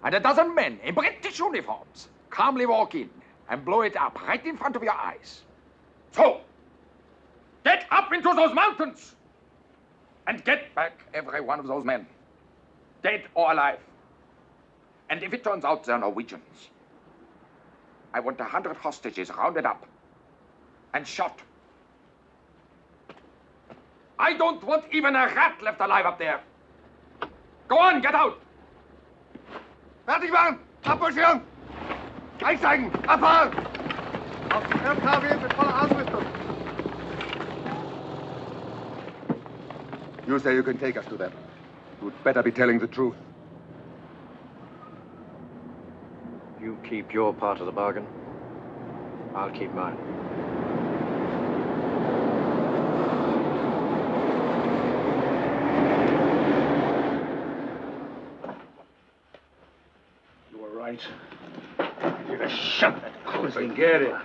and a dozen men in British uniforms calmly walk in and blow it up right in front of your eyes. So, get up into those mountains and get back every one of those men, dead or alive. And if it turns out they're Norwegians, I want 100 hostages rounded up and shot. I don't want even a rat left alive up there. Go on, get out. Fertig machen! Abmarschieren! Einsteigen! Abfahren! Auf die LKW mit voller Ausrüstung! You say you can take us to them. You'd better be telling the truth. You keep your part of the bargain. I'll keep mine. You were right. You'd have shot that cruiser. Forget it.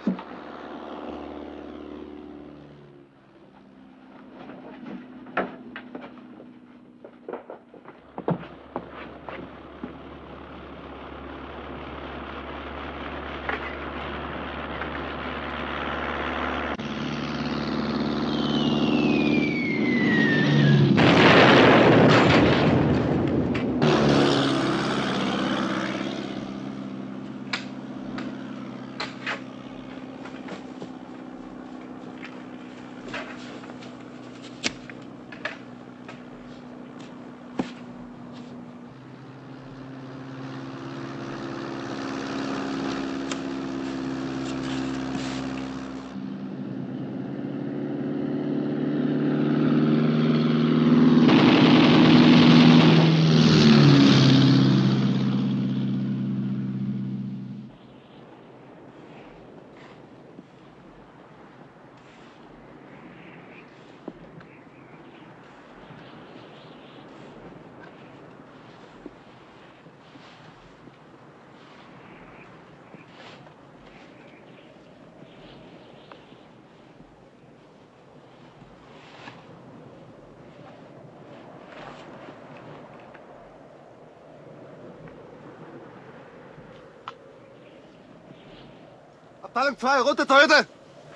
Abteilung 2, runter, Torhüter!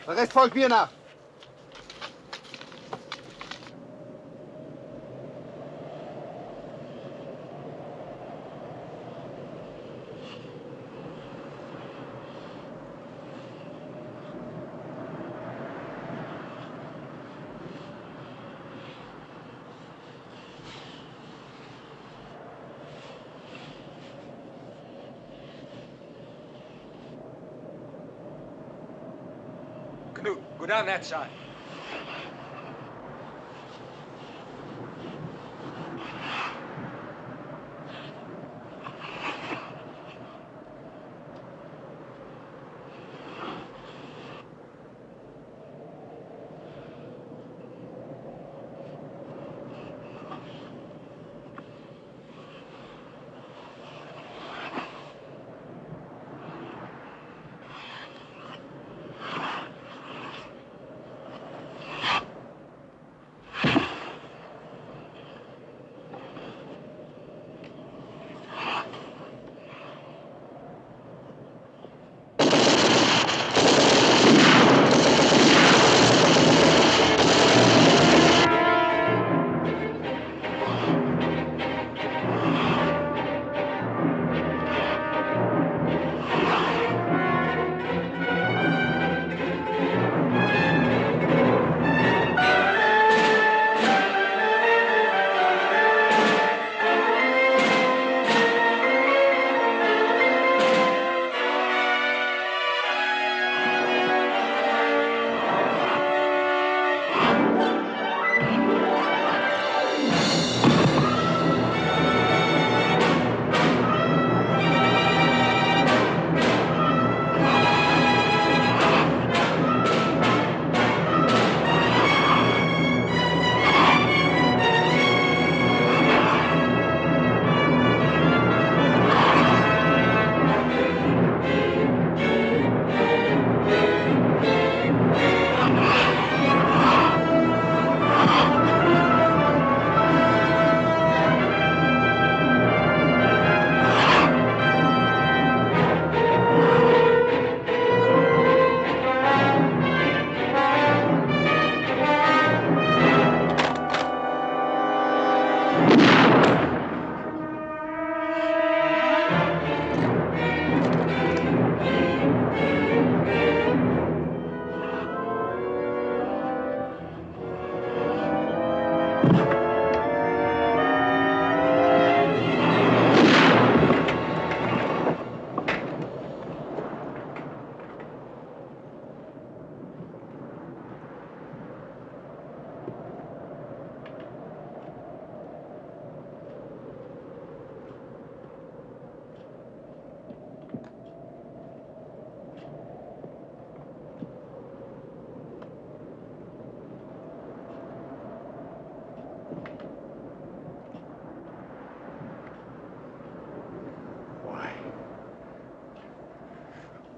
Der Rest folgt mir nach. Knut, go down that side.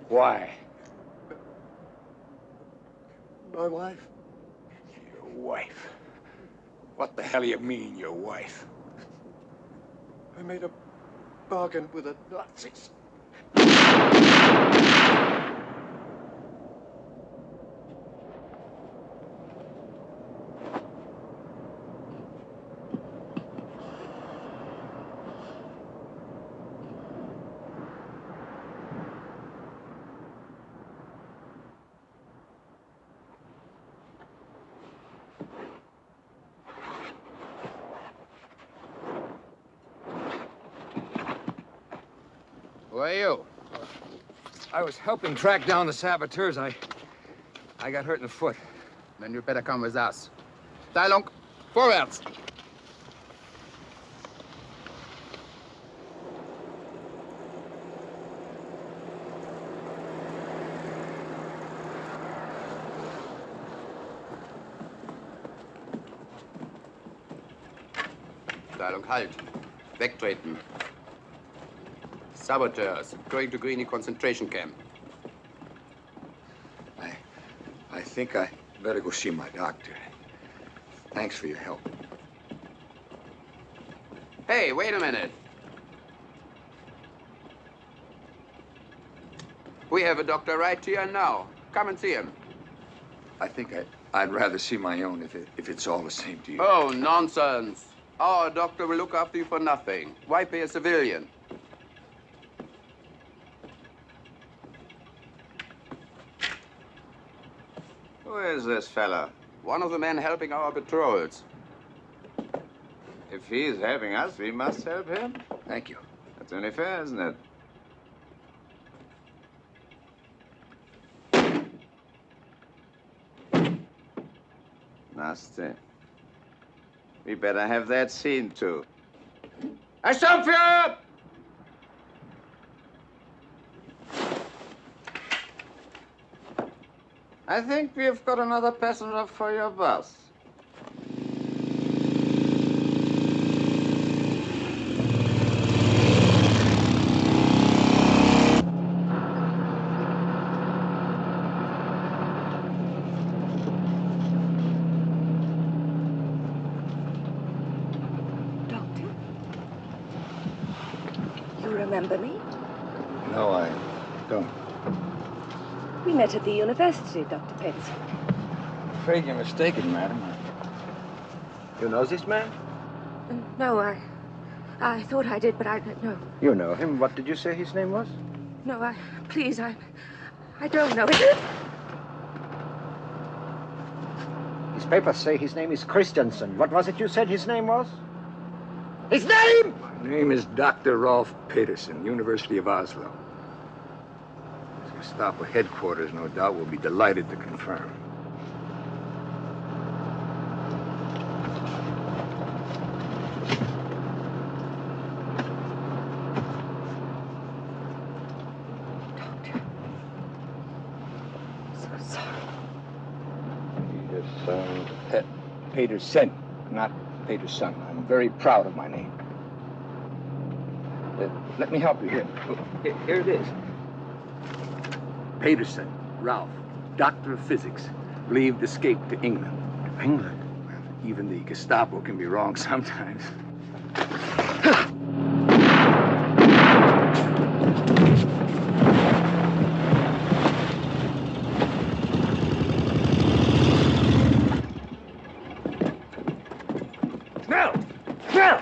Why? My wife. Your wife? What the hell do you mean, your wife? I made a bargain with the Nazis. Who are you? I was helping track down the saboteurs. I got hurt in the foot. Then you better come with us. Teilung, vorwärts! Teilung, halt! Wegtreten! Saboteurs, going to Greenie concentration camp. I think I better go see my doctor. Thanks for your help. Hey, wait a minute. We have a doctor right here now. Come and see him. I think I'd rather see my own if it's all the same to you. Oh, nonsense. Our doctor will look after you for nothing. Why pay a civilian? Who is this fella? One of the men helping our patrols. If he's helping us, we must help him. Thank you. That's only fair, isn't it? Nasty. We better have that seen too. Assumption! I think we've got another passenger for your bus. You remember me? No, I don't. We met at the university, Dr. Peterson. I'm afraid you're mistaken, madam. You know this man? No, I thought I did, but I don't know. You know him. What did you say his name was? No, please, I don't know. His papers say his name is Christensen. What was it you said his name was? His name! My name is Dr. Rolf Peterson, University of Oslo. His Gestapo headquarters, no doubt, will be delighted to confirm. So sorry. Yes, Peterson, not Peterson. I'm very proud of my name. Let me help you here. Here it is. Peterson, Ralph, Doctor of Physics, believed escaped to England. England? Well, even the Gestapo can be wrong sometimes. Now! Now!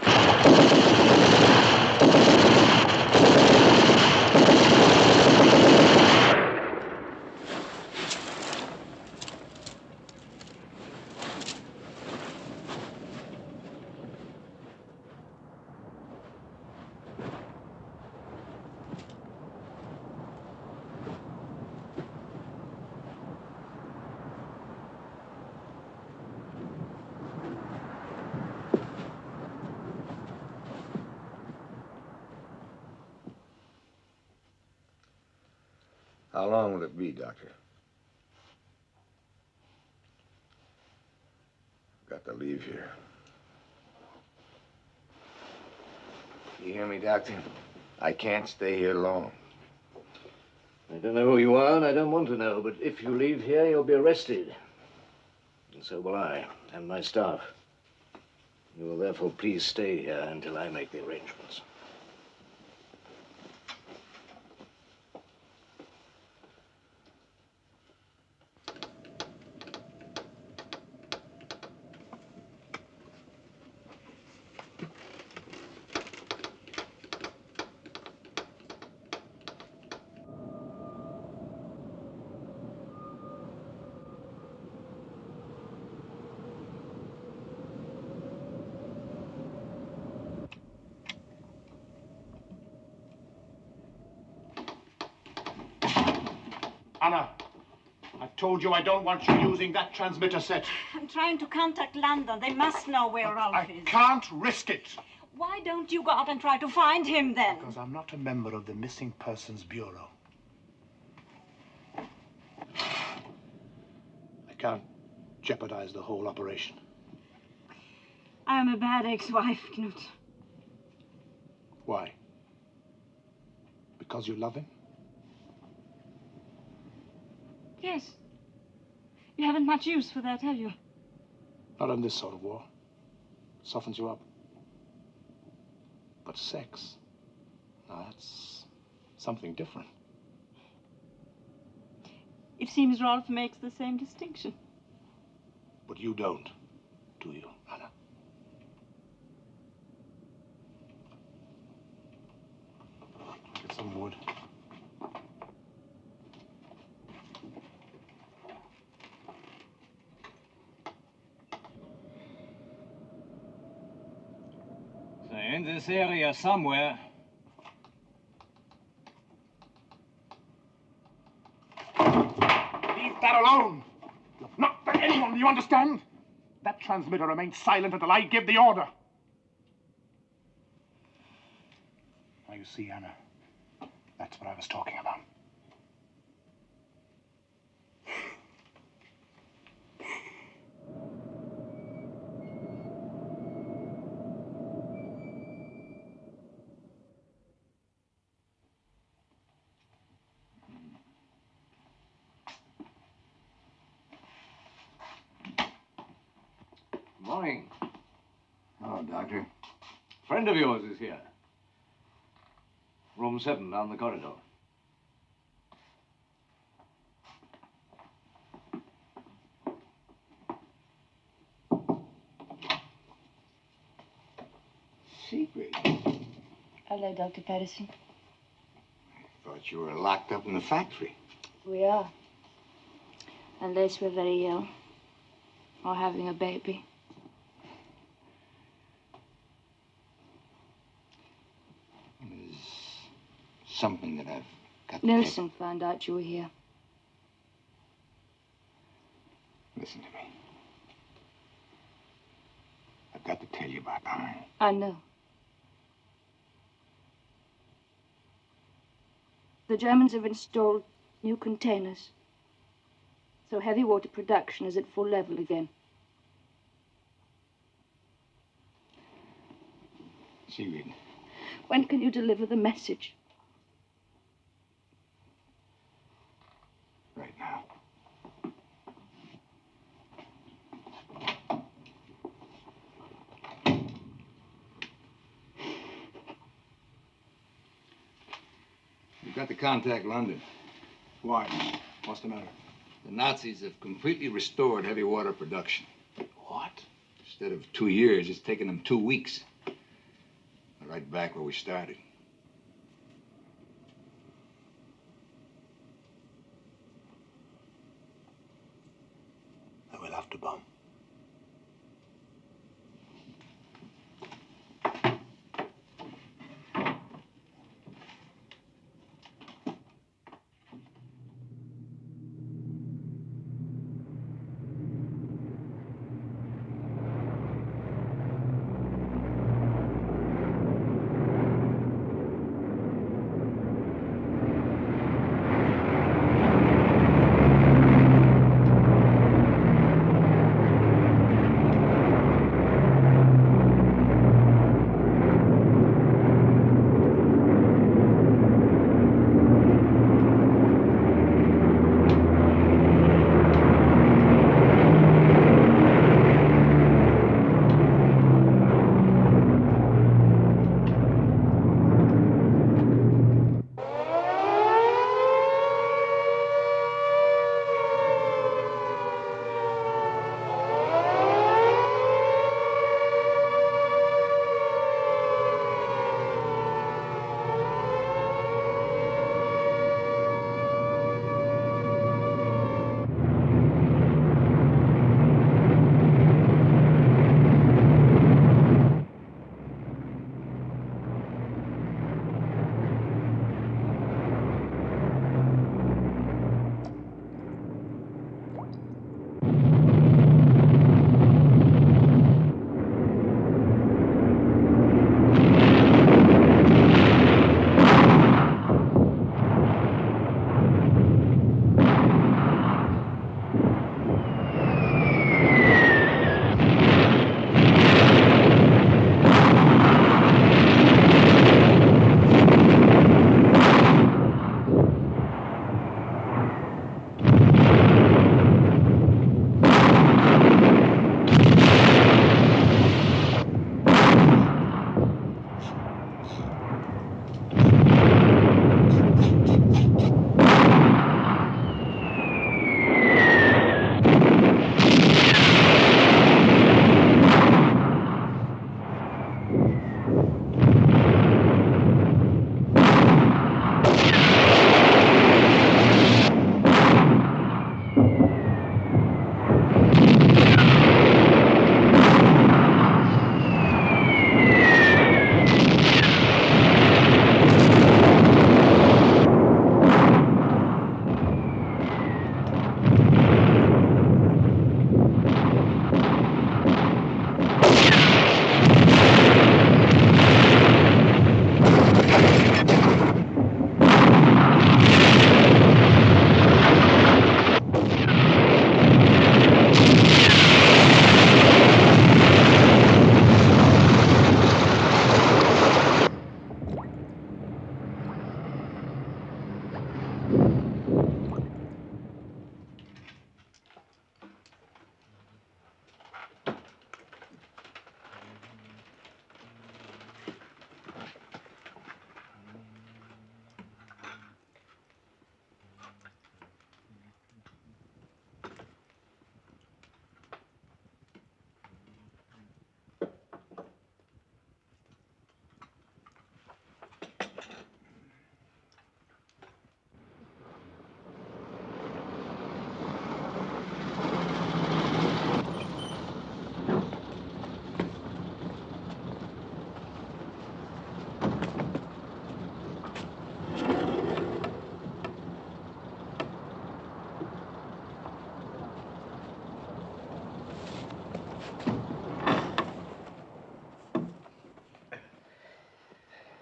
How long will it be, Doctor? Got to leave here. You hear me, Doctor? I can't stay here long. I don't know who you are, and I don't want to know, but if you leave here, you'll be arrested. And so will I, and my staff. You will therefore please stay here until I make the arrangements. Anna, I've told you I don't want you using that transmitter set. I'm trying to contact London. They must know where Rolf is. Can't risk it. Why don't you go out and try to find him then? Because I'm not a member of the Missing Persons Bureau. I can't jeopardize the whole operation. I'm a bad ex-wife, Knut. Why? Because you love him? Yes. You haven't much use for that, have you? Not in this sort of war. Softens you up. But sex, now that's something different. It seems Rolf makes the same distinction. But you don't, do you, Anna? Get some wood. So in this area somewhere. Leave that alone! Not for anyone, do you understand? That transmitter remains silent until I give the order. Now you see, Anna, that's what I was talking about. Morning. Hello, Doctor. Friend of yours is here. Room 7 down the corridor. Secret? Hello, Dr. Patterson. Thought you were locked up in the factory. We are. Unless we're very ill. Or having a baby. There's something that I've got to Nilsson found out you were here. Listen to me. I've got to tell you about Iron. I know. The Germans have installed new containers. So heavy water production is at full level again. Sigrid. When can you deliver the message? Right now. You've got to contact London. Why? What's the matter? The Nazis have completely restored heavy water production. What? Instead of 2 years, it's taken them 2 weeks. They're right back where we started. I will have to bomb.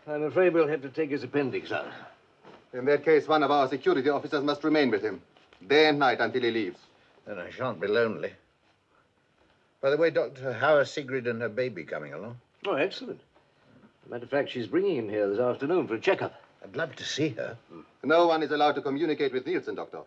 I'm afraid we'll have to take his appendix out. In that case, one of our security officers must remain with him, day and night until he leaves. Then I shan't be lonely. By the way, Doctor, how are Sigrid and her baby coming along? Oh, excellent. As a matter of fact, she's bringing him here this afternoon for a checkup. I'd love to see her. No one is allowed to communicate with Nielsen, Doctor.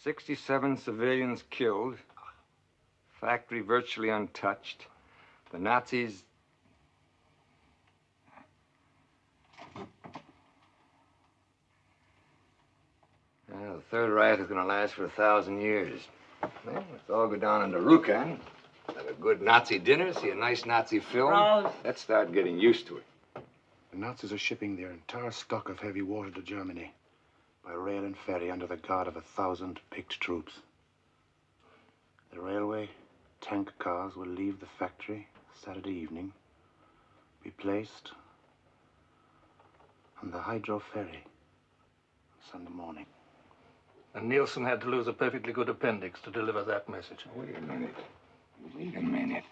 "67 civilians killed. Factory virtually untouched. The Nazis..." Well, the Third Reich is going to last for 1,000 years. Well, let's all go down into Rjukan, have a good Nazi dinner, see a nice Nazi film. Ralph. Let's start getting used to it. The Nazis are shipping their entire stock of heavy water to Germany by rail and ferry under the guard of 1,000 picked troops. The railway tank cars will leave the factory Saturday evening, be placed on the hydro ferry Sunday morning. And Nielsen had to lose a perfectly good appendix to deliver that message. Wait a minute. Wait a minute.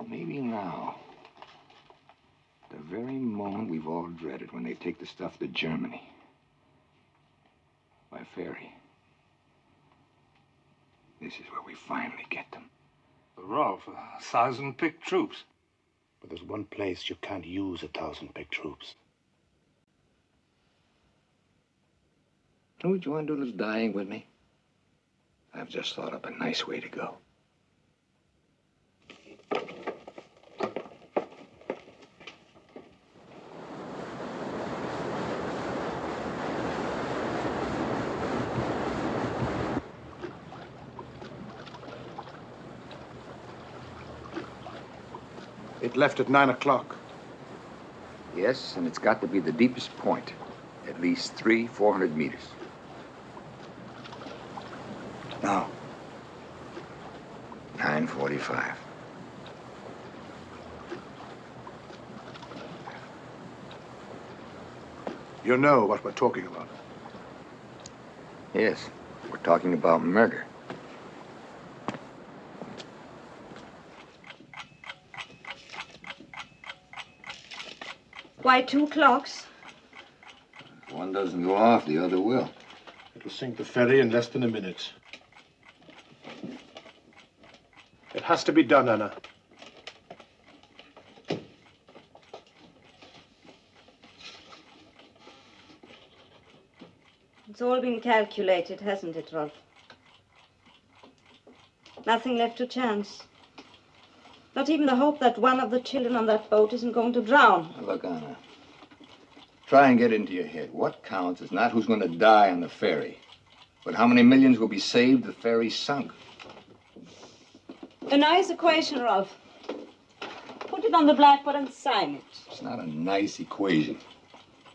Maybe now, the very moment we've all dreaded, when they take the stuff to Germany by ferry, this is where we finally get them. Rolf, 1,000 picked troops. But there's one place you can't use 1,000 picked troops. Would you want to do a little dying with me? I've just thought up a nice way to go. It left at 9 o'clock. Yes, and it's got to be the deepest point. At least 400 meters. Now, 9:45. You know what we're talking about. Yes, we're talking about murder. Why 2 clocks? If one doesn't go off, the other will. It'll sink the ferry in less than a minute. It has to be done, Anna. It's all been calculated, hasn't it, Rolf? Nothing left to chance. Not even the hope that one of the children on that boat isn't going to drown. Now, look, Anna. Try and get into your head. What counts is not who's going to die on the ferry, but how many millions will be saved if the ferry's sunk. A nice equation, Rolf. Put it on the blackboard and sign it. It's not a nice equation.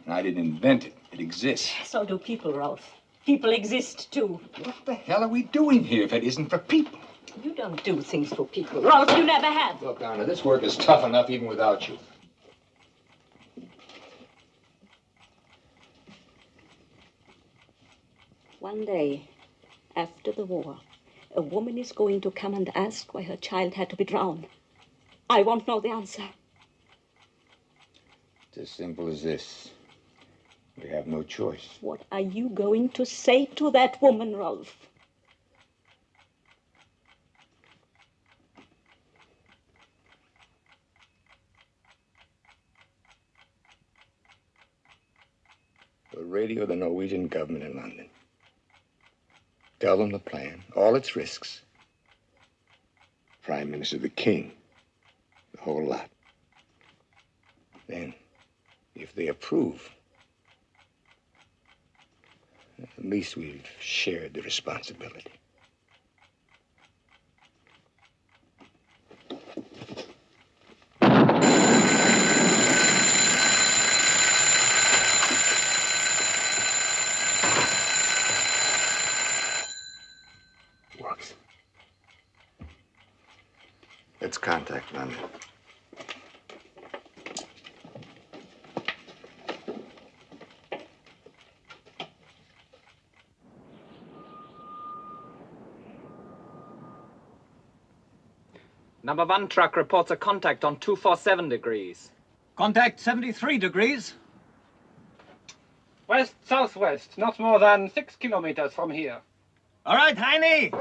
And I didn't invent it. It exists. So do people, Rolf. People exist, too. What the hell are we doing here if it isn't for people? You don't do things for people, Rolf. You never have. Look, Anna, this work is tough enough even without you. One day, after the war, a woman is going to come and ask why her child had to be drowned. I won't know the answer. It's as simple as this. We have no choice. What are you going to say to that woman, Rolf? We'll radio the Norwegian government in London. Tell them the plan, all its risks. Prime Minister, the King, the whole lot. Then, if they approve, at least we've shared the responsibility. Works. Let's contact London. Number 1 truck reports a contact on 247 degrees. Contact 73 degrees. West-southwest, not more than 6 kilometers from here. All right, Heine.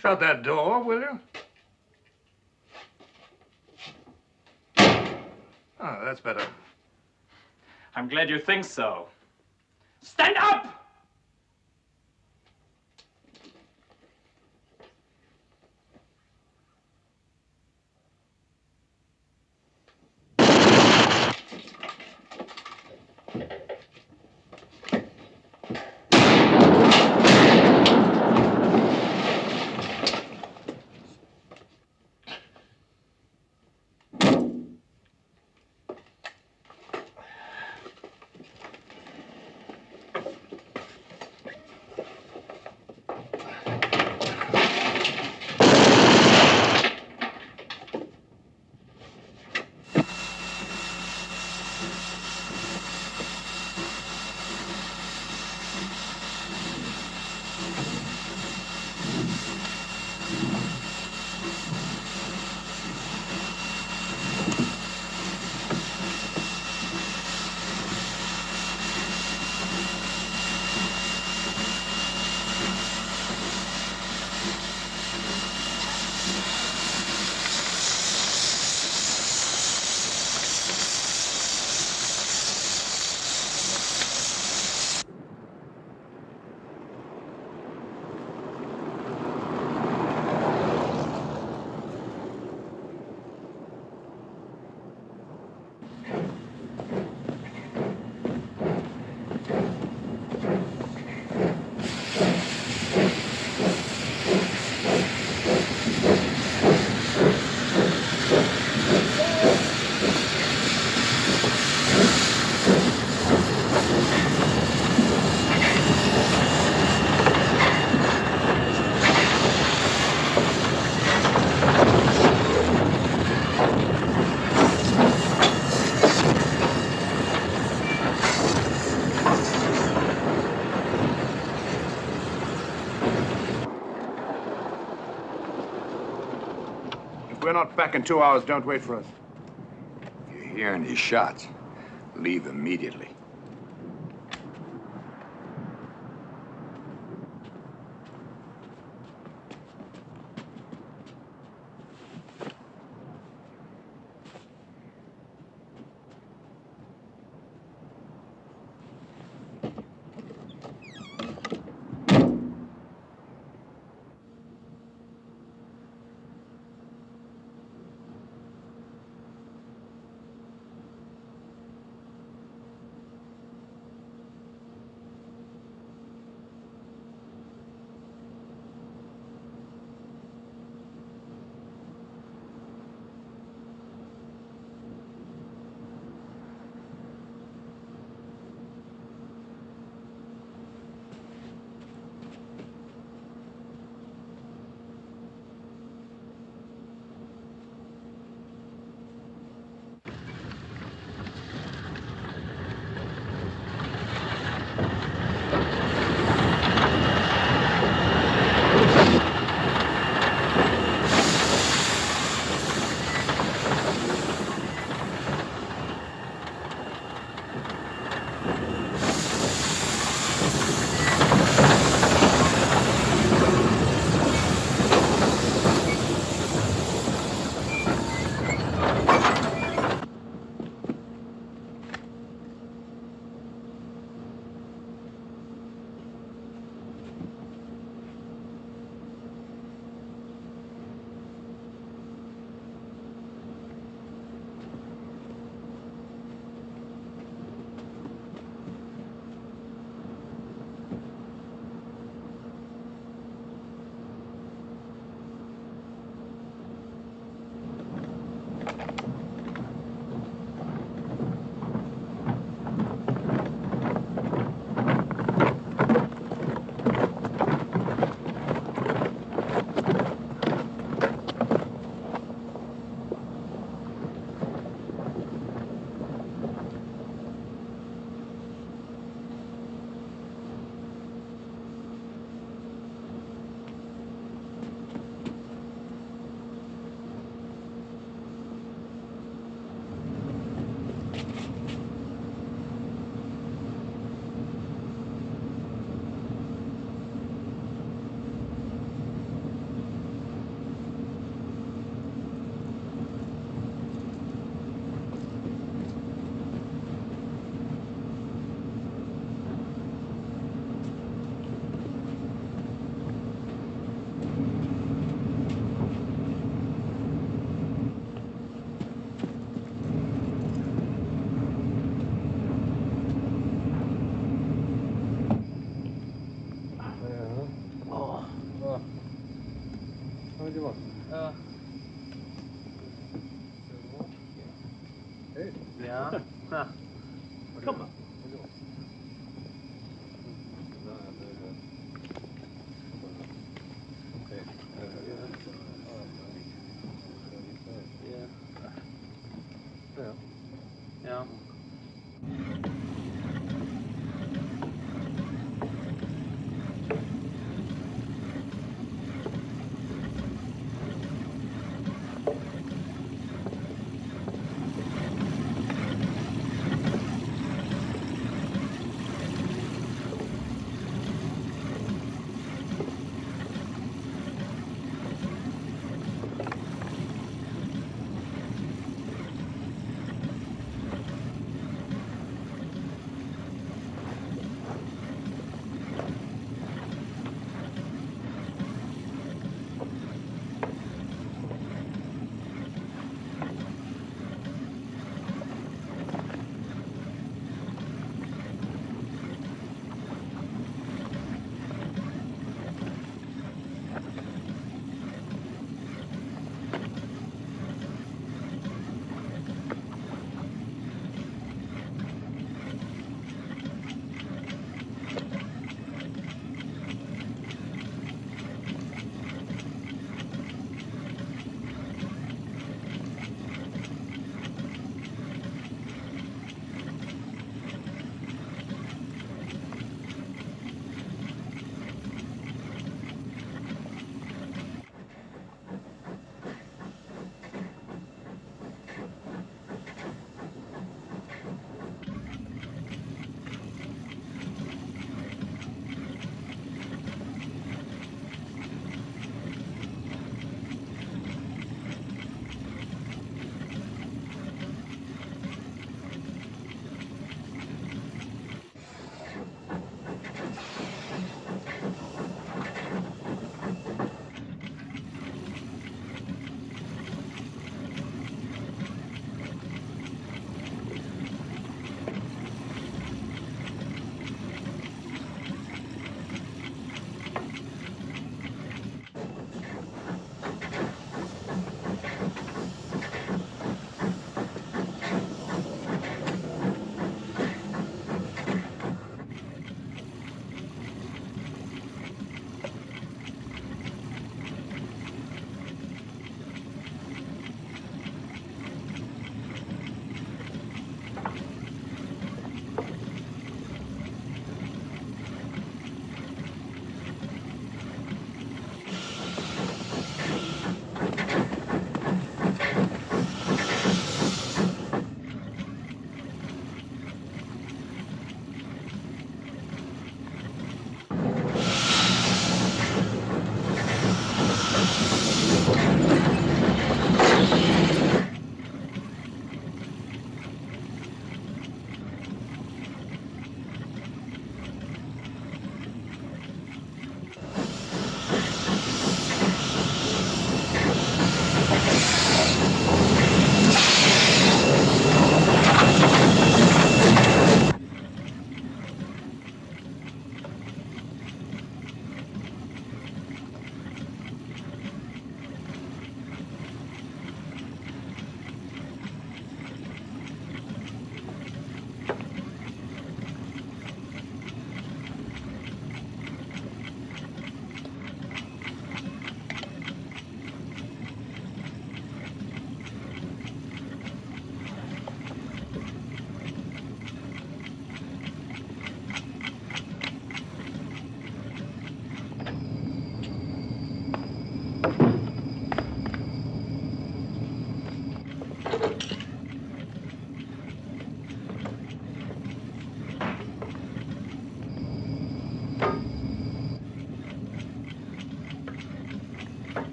Shut that door, will you? Oh, that's better. I'm glad you think so. Stand up! If we're not back in 2 hours, don't wait for us. If you hear any shots, leave immediately. Ja. Na. Kom maar. Ja.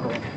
Bravo.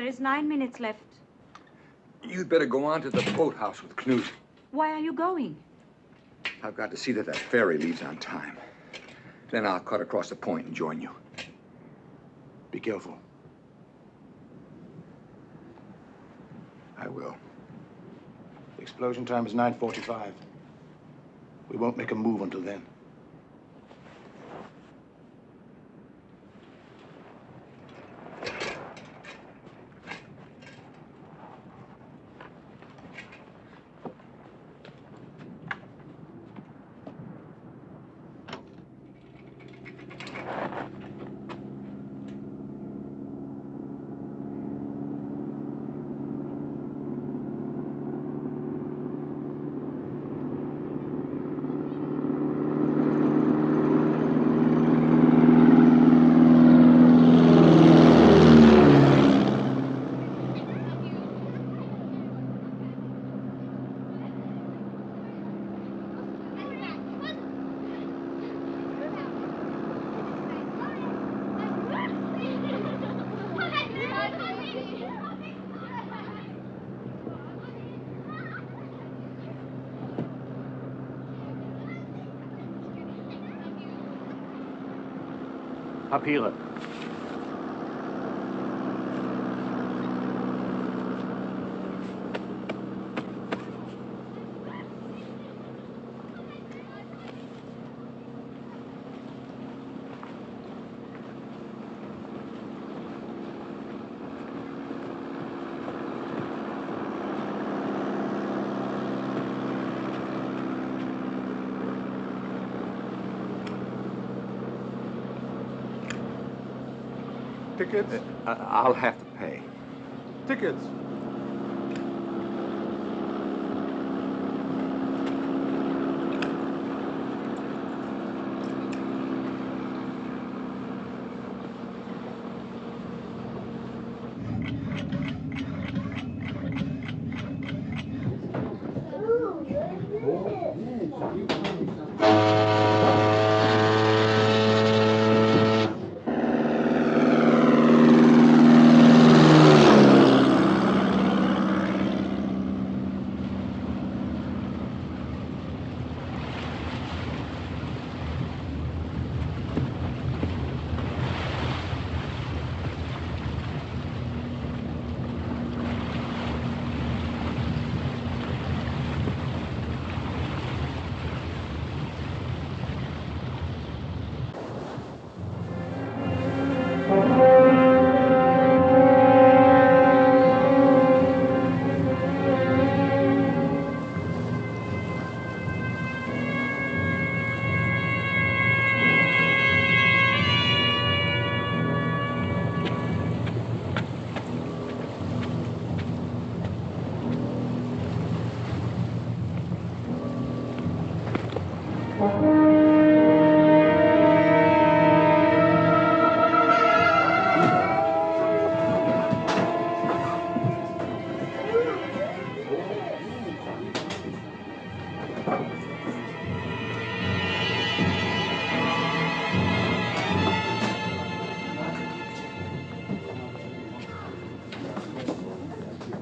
There is 9 minutes left. You'd better go on to the boathouse with Knut. Why are you going? I've got to see that that ferry leaves on time. Then I'll cut across the point and join you. Be careful. I will. The explosion time is 9:45. We won't make a move until then. Papiere. Tickets? I'll have to pay. Tickets.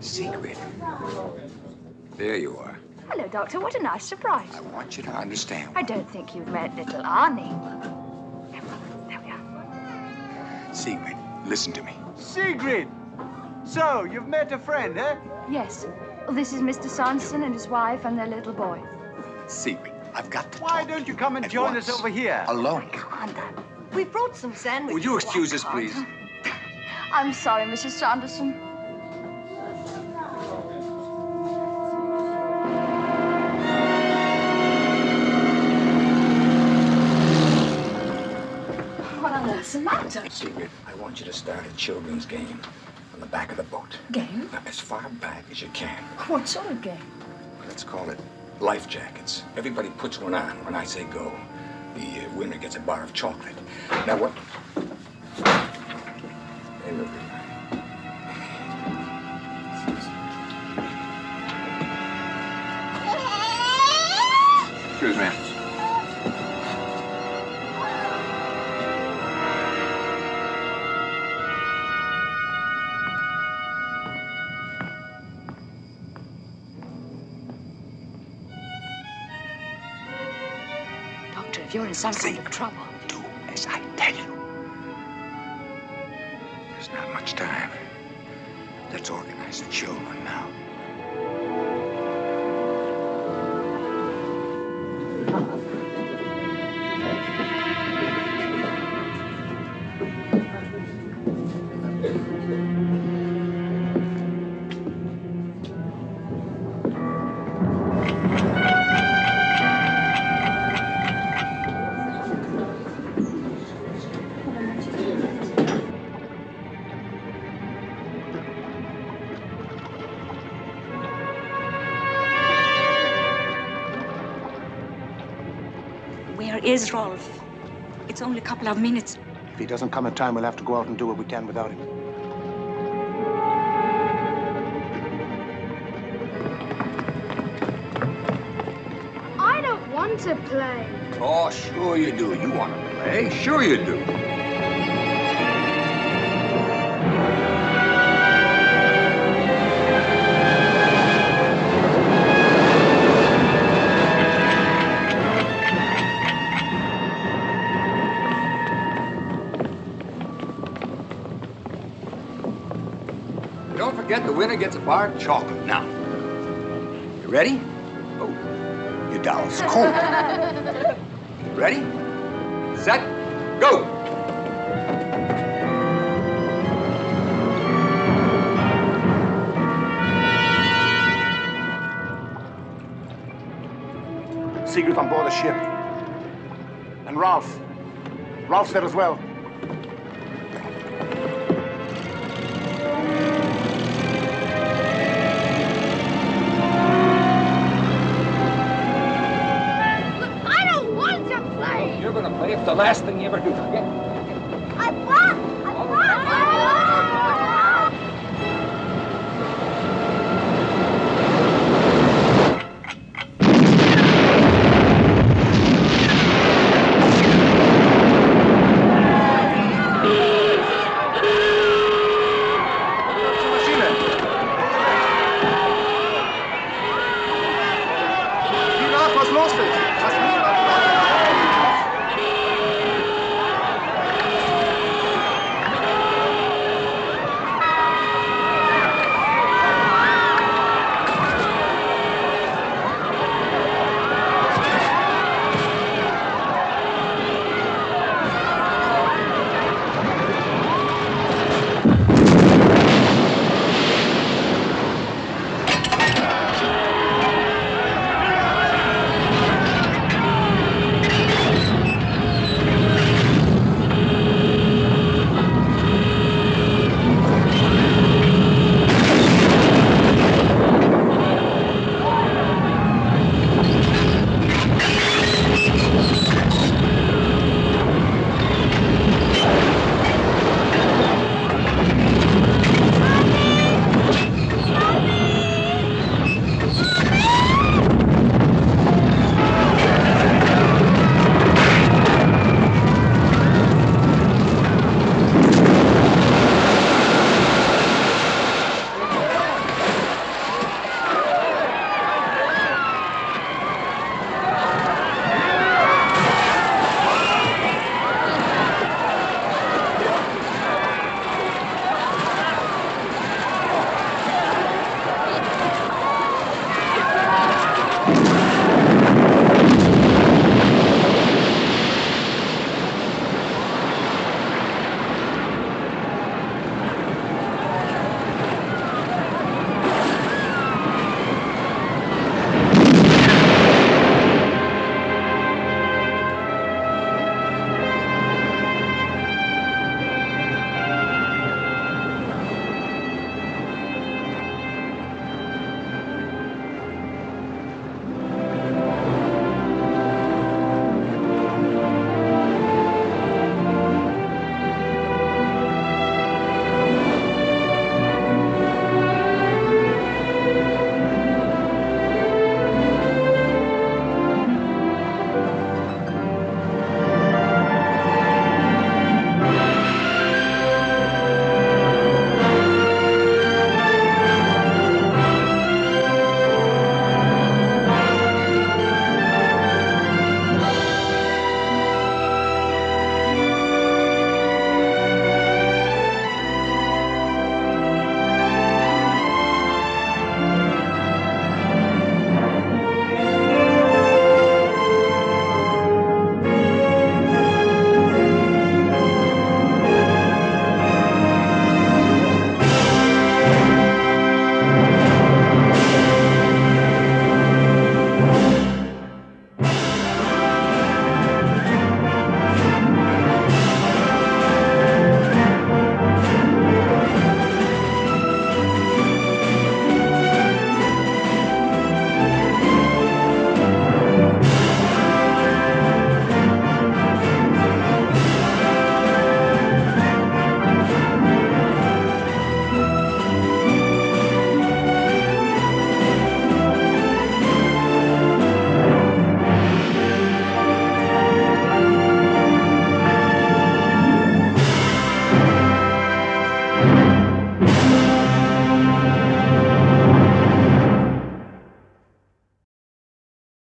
Secret. There you are. Hello, Doctor. What a nice surprise. I want you to understand. I don't think you've met little Arnie. Sigrid, listen to me. Sigrid! So, you've met a friend, eh? Yes. Well, this is Mr. Sanderson and his wife and their little boy. Sigrid, I've got to Why don't you come and join us over here? Alone. We brought some sandwiches. Would you excuse us, please? I'm sorry, Mrs. Sanderson. What on earth's the matter? Sigrid, I want you to start a children's game on the back of the boat. Game? Now, as far back as you can. What sort of game? Let's call it life jackets. Everybody puts one on when I say go. The winner gets a bar of chocolate. Now, what? Hey, look. Excuse me. Doctor, if you're in some kind of trouble. Do as I tell you. There's not much time. Let's organize the children now. Where is Rolf? It's only a couple of minutes. If he doesn't come in time, we'll have to go out and do what we can without him. I don't want to play. Oh, sure you do. You want to play? Sure you do. Don't forget the winner gets a bar of chocolate. Now, you ready? Oh, your doll's cold. Ready? Set, go! Sigrid on board the ship. And Ralph. Ralph's there as well. I don't want to play. You're gonna play. It's the last thing you ever do. Forget. I want